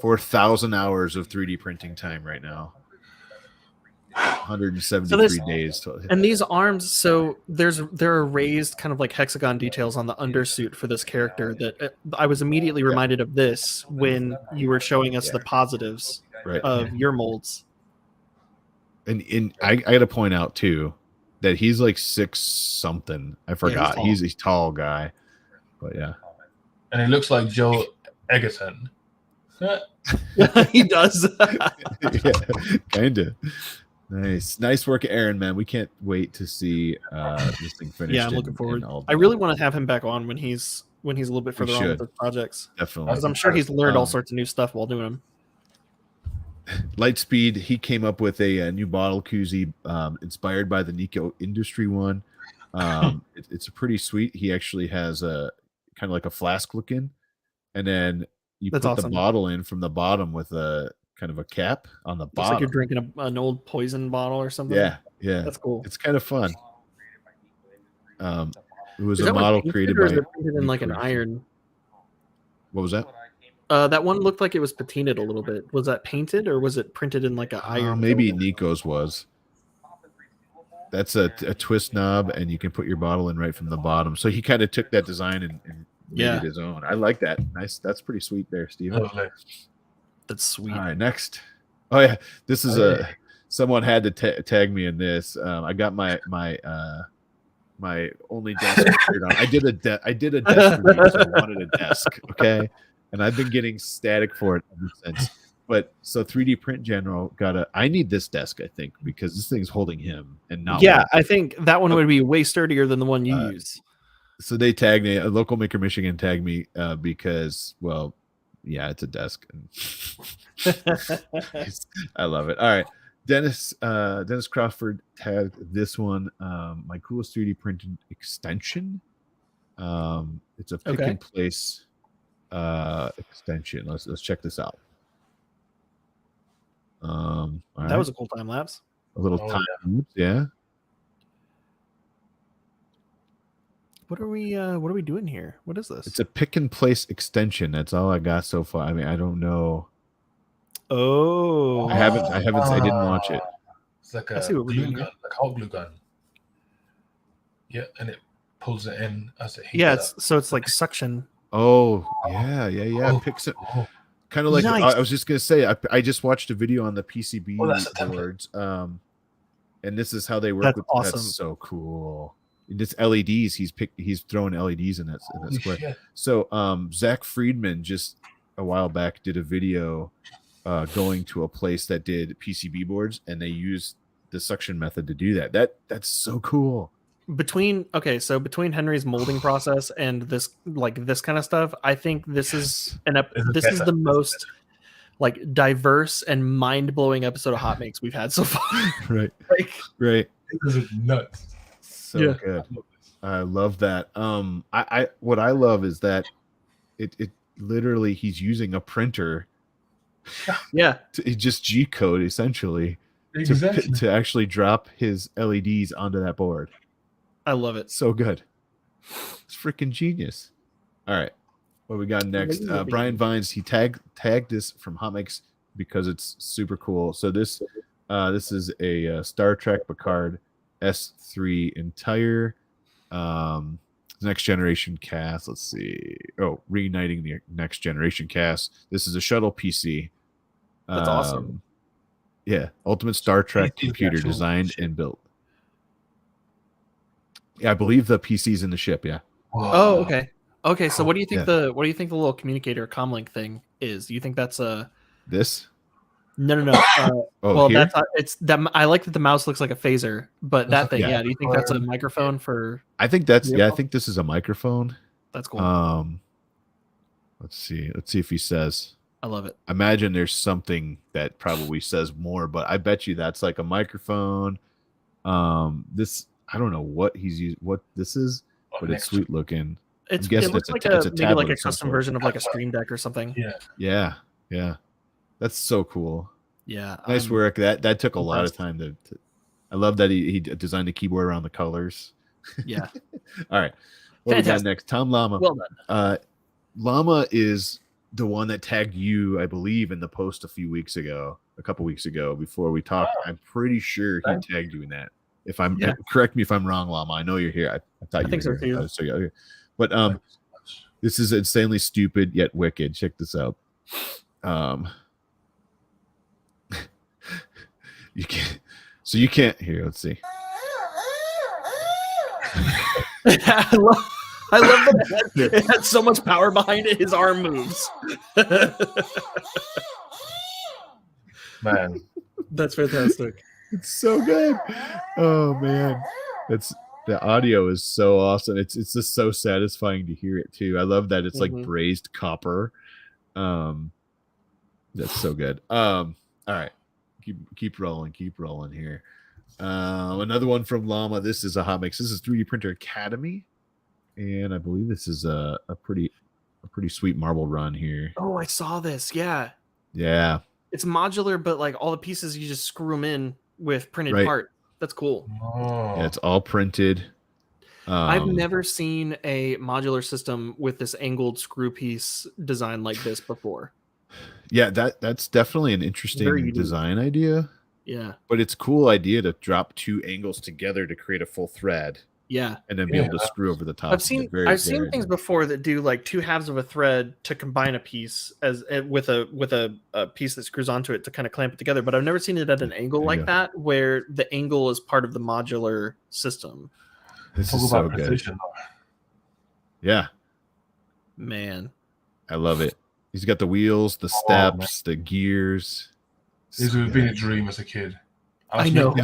4,000 hours of 3D printing time right now. 173 days. And these arms, so there are raised kind of like hexagon details on the undersuit for this character that I was immediately reminded of this when you were showing us the positives of your molds. And I got to point out too that he's like 6 something. I forgot. He's a tall guy. But yeah. And he looks like Joe Egerton. He does. Yeah, kind of. Nice work, Aaron, man. We can't wait to see this thing finished. Yeah, I'm looking forward. I really want to have him back on when he's a little bit further on with the projects. Definitely. Because I'm sure he's learned all sorts of new stuff while doing them. Lightspeed, he came up with a new bottle koozie inspired by the Nico Industry one. It's a pretty sweet. He actually has a kind of like a flask looking, and then you put the bottle in from the bottom with a kind of a cap on the bottom. It's like you're drinking an old poison bottle or something. Yeah. That's cool. It's kind of fun. It was a model created by printed in like an iron. What was that? That one looked like it was patinaed a little bit. Was that painted or was it printed in like an iron? Maybe Nico's was. That's a twist knob, and you can put your bottle in right from the bottom. So he kind of took that design and made it his own. I like that. Nice. That's pretty sweet there, Steven. That's sweet. All right, next. Oh yeah, this is someone had to tag me in this. I got my only desk shirt on. I did a desk review, so I wanted a desk, okay? And I've been getting static for it ever since. But so 3D Print General I need this desk, I think, because this thing's holding him and not. Yeah, I think that one would be way sturdier than the one you use. So they tagged me, a local Maker Michigan tagged me because, well, yeah, it's a desk. I love it. All right. Dennis Crawford tagged this one. My coolest 3D printed extension. It's a pick and place extension. Let's check this out. That was a cool time lapse. A little time lapse, yeah. What are we doing here? What is this? It's a pick and place extension. That's all I got so far. I mean, I don't know. Oh, I didn't watch it. It's like a glue gun, like a hot glue gun. Yeah, and it pulls it in as it heats. Yeah, it's like suction. Oh, yeah. Picks it. Kind of like I was just gonna say. I just watched a video on the PCB boards. And this is how they work. That's with awesome. That's so cool. It's LEDs. He's throwing LEDs in that square. Shit. So Zach Friedman just a while back did a video going to a place that did PCB boards, and they used the suction method to do that. That's so cool. Between Henry's molding process and this kind of stuff, I think this is the most like diverse and mind-blowing episode of HotMakes we've had so far. Right. This is nuts. So good. I love that. What I love is that it literally he's using a printer. Yeah. To just G code essentially to actually drop his LEDs onto that board. I love it. So good. It's freaking genius. All right. What we got next? Brian Vines, he tagged this from HotMakes because it's super cool. So this is a Star Trek Picard S3 entire next generation cast. Let's see. Oh, reuniting the next generation cast. This is a shuttle PC. That's awesome. Yeah, ultimate Star Trek computer designed and built. Yeah, I believe the PC's in the ship. Yeah. Oh, okay. Okay, so what do you think the little communicator comlink thing is? Do you think that's this? No. Well, here? It's that. I like that the mouse looks like a phaser, but that thing, do you think that's a microphone for? I think that's I think this is a microphone. That's cool. Let's see if he says. I love it. I imagine there's something that probably says more, but I bet you that's like a microphone. This I don't know what he's used. What this is, but it's sweet looking. It looks like maybe like a custom version of like a Stream Deck or something. Yeah. That's so cool. Yeah, nice work. That took a lot of time to I love that he designed the keyboard around the colors. Yeah. All right. What we got next? Tom Llama. Well done. Llama is the one that tagged you, I believe, in the post a couple weeks ago before we talked. I'm pretty sure he tagged you in that. If I'm correct me if I'm wrong, Llama. I know you're here. I thought you were here. So yeah. But this is insanely stupid yet wicked. Check this out. You can't here. Let's see. I love that it had so much power behind it. His arm moves. Man, that's fantastic. It's so good. Oh man, the audio is so awesome. It's just so satisfying to hear it too. I love that it's like brazed copper. That's so good. All right, keep rolling here. Another one from Llama. This is a HotMakes. This is 3D Printer Academy, and I believe this is a pretty sweet marble run here. Oh, I saw this. Yeah. It's modular, but like all the pieces you just screw them in with printed part. That's cool. Oh. Yeah, it's all printed. I've never seen a modular system with this angled screw piece design like this before. Yeah, that's definitely an interesting design idea. Yeah. But it's a cool idea to drop 2 angles together to create a full thread. Yeah. And then be able to screw over the top. I've seen things before that do like 2 halves of a thread to combine a piece as with a piece that screws onto it to kind of clamp it together. But I've never seen it at an angle like that, where the angle is part of the modular system. This is so good. Yeah. Man. I love it. He's got the wheels, the steps, the gears. This would have been a dream as a kid. I know.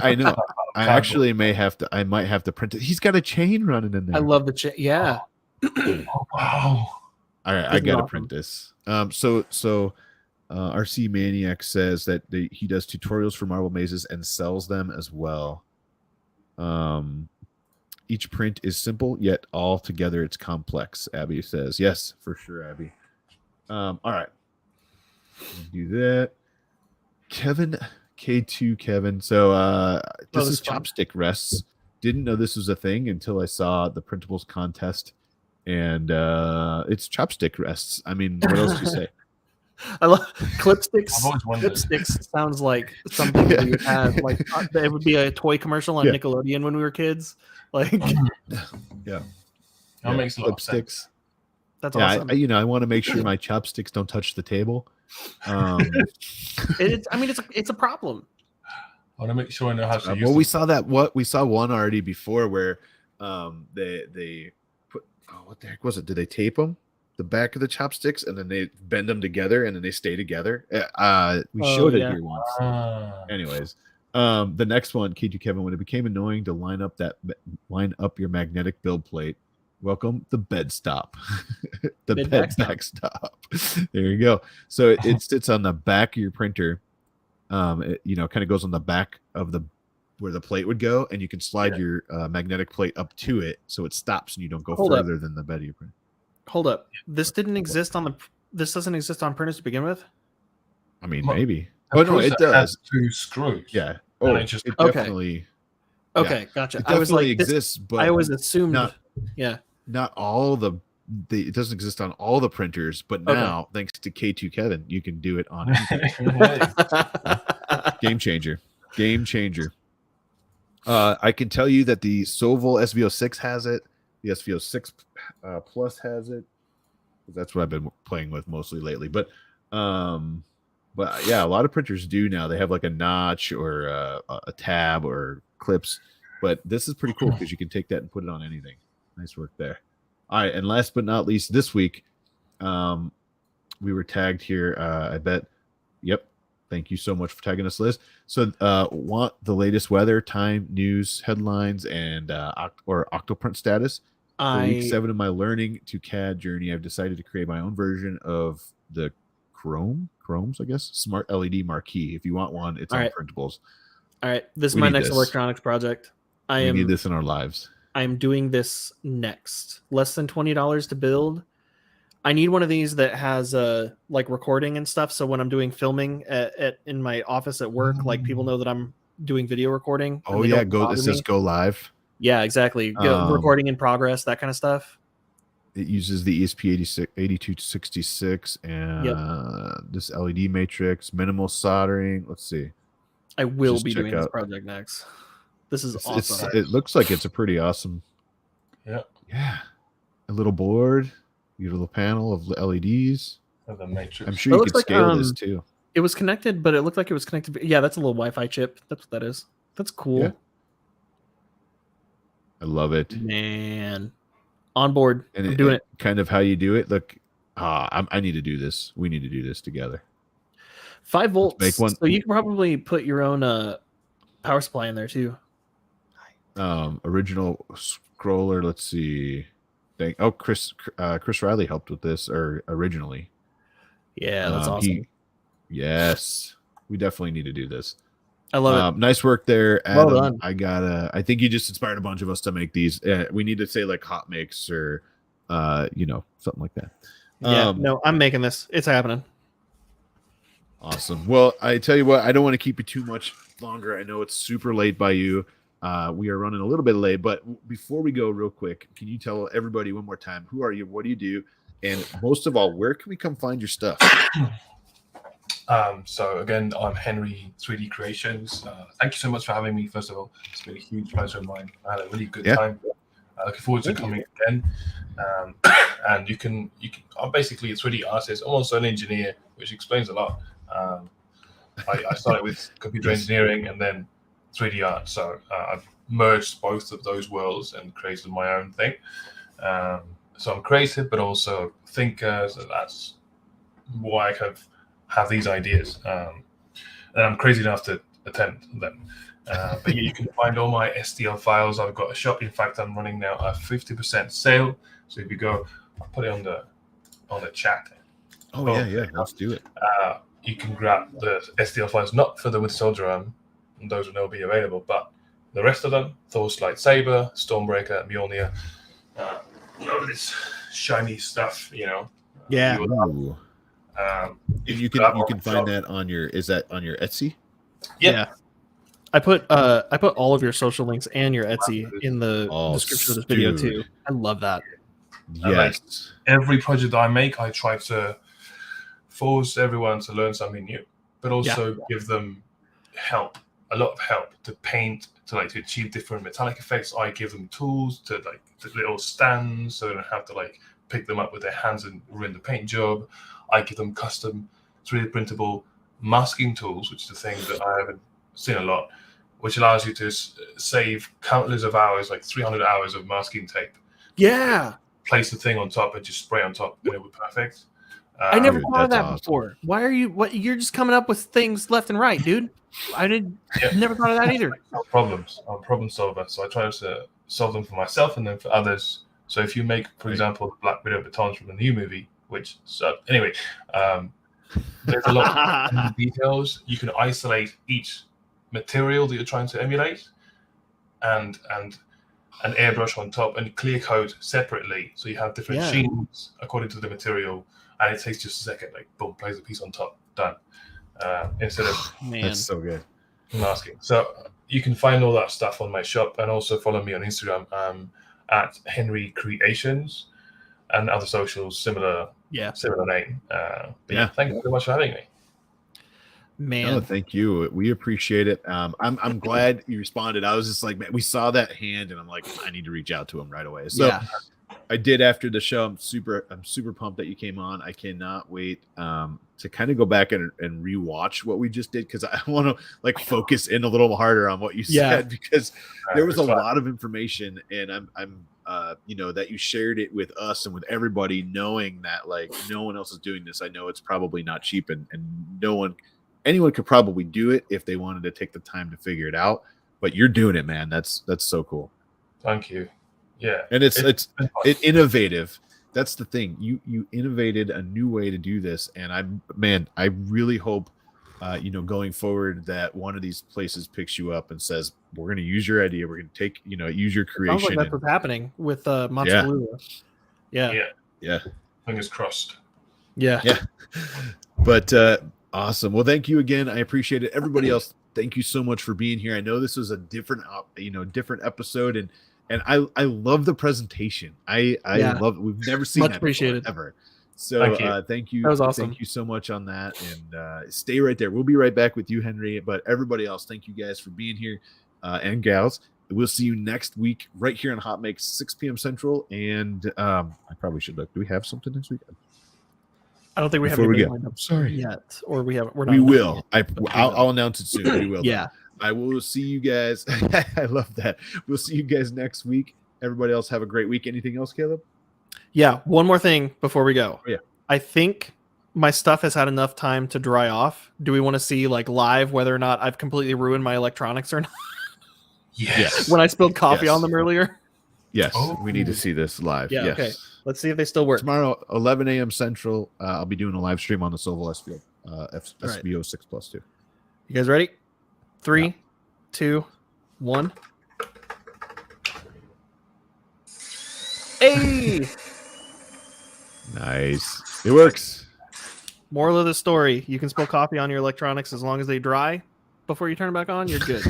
I actually might have to print it. He's got a chain running in there. I love the chain. Yeah. Oh, wow. All right, I gotta print this. So RC Maniac says that he does tutorials for marble mazes and sells them as well. Each print is simple, yet all together it's complex. Abby says, yes, for sure, Abby. All right, do that. Kevin K2 Kevin. So this is chopstick rests. Didn't know this was a thing until I saw the printables contest, and it's chopstick rests. I mean, what else do you say? I love clipsticks. Clipsticks sounds like something that we would have. Like it would be a toy commercial on Nickelodeon when we were kids. Like, that makes a lot of sense. That's awesome. I want to make sure my chopsticks don't touch the table. It's a problem. I want to make sure I know how to use well, we saw one already before where they put what the heck was it? Did they tape them the back of the chopsticks and then they bend them together and then they stay together? We showed it here once. Anyways, the next one, K2 Kevin, when it became annoying to line up your magnetic build plate. Welcome the bed stop. The bed backstop. There you go. So it sits on the back of your printer. It kind of goes on the back of where the plate would go, and you can slide your magnetic plate up to it so it stops and you don't go further than the bed of your printer. Hold up. This doesn't exist on printers to begin with? I mean, maybe. Oh no, it does. Has 2 screws. Yeah. Oh, it definitely. Okay, gotcha. It definitely exists, but I always assumed. Not all it doesn't exist on all the printers, but now thanks to K2 Kevin, you can do it on Game changer. I can tell you that the Sovol SVO6 has it. The SVO6 Plus has it. That's what I've been playing with mostly lately. But yeah, a lot of printers do now. They have like a notch or a tab or clips. But this is pretty cool because you can take that and put it on anything. Nice work there. All right, and last but not least, this week we were tagged here. I bet. Yep. Thank you so much for tagging us, Liz. So, want the latest weather, time, news, headlines, and Octoprint status. For week 7 of my learning to CAD journey, I've decided to create my own version of the Chromes, I guess, smart LED marquee. If you want one, it's on printables. All right, this is my next electronics project. We need this in our lives. I'm doing this next. Less than $20 to build. I need one of these that has like recording and stuff. So when I'm doing filming in my office at work, like people know that I'm doing video recording. Oh yeah, it says go live. Yeah, exactly. Recording in progress, that kind of stuff. It uses the ESP8266 and this LED matrix, minimal soldering. Let's see. I will be doing this project next. This is awesome. It looks like it's a pretty awesome. Yeah. A little board, a little panel of LEDs. The matrix. I'm sure you could scale this too. It was connected, but it looked like it was connected. Yeah, that's a little Wi-Fi chip. That's what that is. That's cool. Yeah. I love it. Man. On board. And I'm doing it. Kind of how you do it. Look, I need to do this. We need to do this together. 5 volts. Make one. So you can probably put your own power supply in there too. Original scroller. Let's see. Chris Riley helped with this originally. Yeah, that's awesome. Yes, we definitely need to do this. I love it. Nice work there, Adam. Well done. I think you just inspired a bunch of us to make these. We need to say like HotMakes or something like that. Yeah, no, I'm making this. It's happening. Awesome. Well, I tell you what, I don't want to keep you too much longer. I know it's super late by you. We are running a little bit late, but before we go real quick, can you tell everybody one more time, who are you? What do you do? And most of all, where can we come find your stuff? So again, I'm Henry 3D Creations. Thank you so much for having me. First of all, it's been a huge pleasure of mine. I had a really good time. Looking forward to coming again. And you can. I'm basically a 3D artist. I'm also an engineer, which explains a lot. I started with computer engineering and then 3D art. So I've merged both of those worlds and created my own thing. So I'm creative, but also thinker. So that's why I kind of have these ideas. And I'm crazy enough to attempt them. But you can find all my STL files. I've got a shop. In fact, I'm running now a 50% sale. So if you go, I'll put it on the chat. Oh yeah, let's do it. You can grab the STL files, not for the Winter Soldier and those will never be available, but the rest of them: Thor's lightsaber, Stormbreaker, Mjolnir, all of this shiny stuff, Yeah. You can find that on your. Is that on your Etsy? Yeah. I put all of your social links and your Etsy in the description of this video too. I love that. Yes. Every project I make, I try to force everyone to learn something new, but also give them a lot of help to paint, to achieve different metallic effects. I give them tools to little stands so they don't have to pick them up with their hands and ruin the paint job. I give them custom 3D printable masking tools, which is the thing that I haven't seen a lot, which allows you to save countless of hours, like 300 hours of masking tape. Yeah. Place the thing on top and just spray on top, and it would be perfect. I never thought of that before. Why are you? What you're just coming up with things left and right, dude? I never thought of that either. I'm a problem solver, so I try to solve them for myself and then for others. So if you make, for example, Black Widow batons from the new movie, which anyway, there's a lot of details. You can isolate each material that you're trying to emulate, and airbrush on top, and clear code separately, so you have different sheets according to the material. And it takes just a second, boom, place a piece on top, done. Instead of that's so good masking. So you can find all that stuff on my shop, and also follow me on Instagram at Henry Creations, and other socials similar name. Thank you very much for having me. Man, no, thank you. We appreciate it. I'm glad you responded. I was just like, man, we saw that hand, and I'm like, I need to reach out to him right away. So I did after the show. I'm super pumped that you came on. I cannot wait to kind of go back and rewatch what we just did, because I want to focus in a little harder on what you said, because there was a lot of information, and I'm that you shared it with us and with everybody, knowing that no one else is doing this. I know it's probably not cheap, and anyone could probably do it if they wanted to take the time to figure it out, but you're doing it, man. That's so cool. Thank you. Yeah. And it's innovative. That's the thing. You innovated a new way to do this. And I really hope, going forward, that one of these places picks you up and says, we're going to use your idea. We're going to take, use your creation. Sounds like that's what's happening with Mozzarella. Yeah. Fingers crossed. Yeah. But, awesome. Well, thank you again. I appreciate it. Everybody else, thank you so much for being here. I know this was a different episode, and I love the presentation. I love it. We've never seen much that appreciated ever. So thank you. That was awesome. Thank you so much on that. And stay right there. We'll be right back with you, Henry. But everybody else, thank you guys for being here, and gals. We'll see you next week right here on HotMakes, 6 p.m. Central. And I probably should look. Do we have something next week? I don't think we have anything lined up yet, or we haven't. We will. I'll announce it soon. We will. Yeah. I will see you guys. I love that. We'll see you guys next week. Everybody else have a great week. Anything else, Caleb? Yeah. One more thing before we go. Yeah. I think my stuff has had enough time to dry off. Do we want to see live whether or not I've completely ruined my electronics or not? Yes. When I spilled coffee on them earlier. Yes. We need to see this live. Yeah. Yes. Okay. Let's see if they still work. Tomorrow, 11 a.m. Central, I'll be doing a live stream on the Soval SVO, SVO 6+2. You guys ready? 3, 2, 1. Hey! Nice. It works. Moral of the story: you can spill coffee on your electronics as long as they dry before you turn it back on. You're good. Do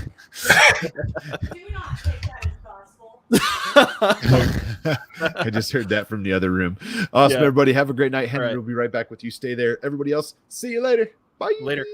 not take that as gospel. I just heard that from the other room. Awesome, everybody. Have a great night. Henry will be right back with you. Stay there. Everybody else, see you later. Bye. Later.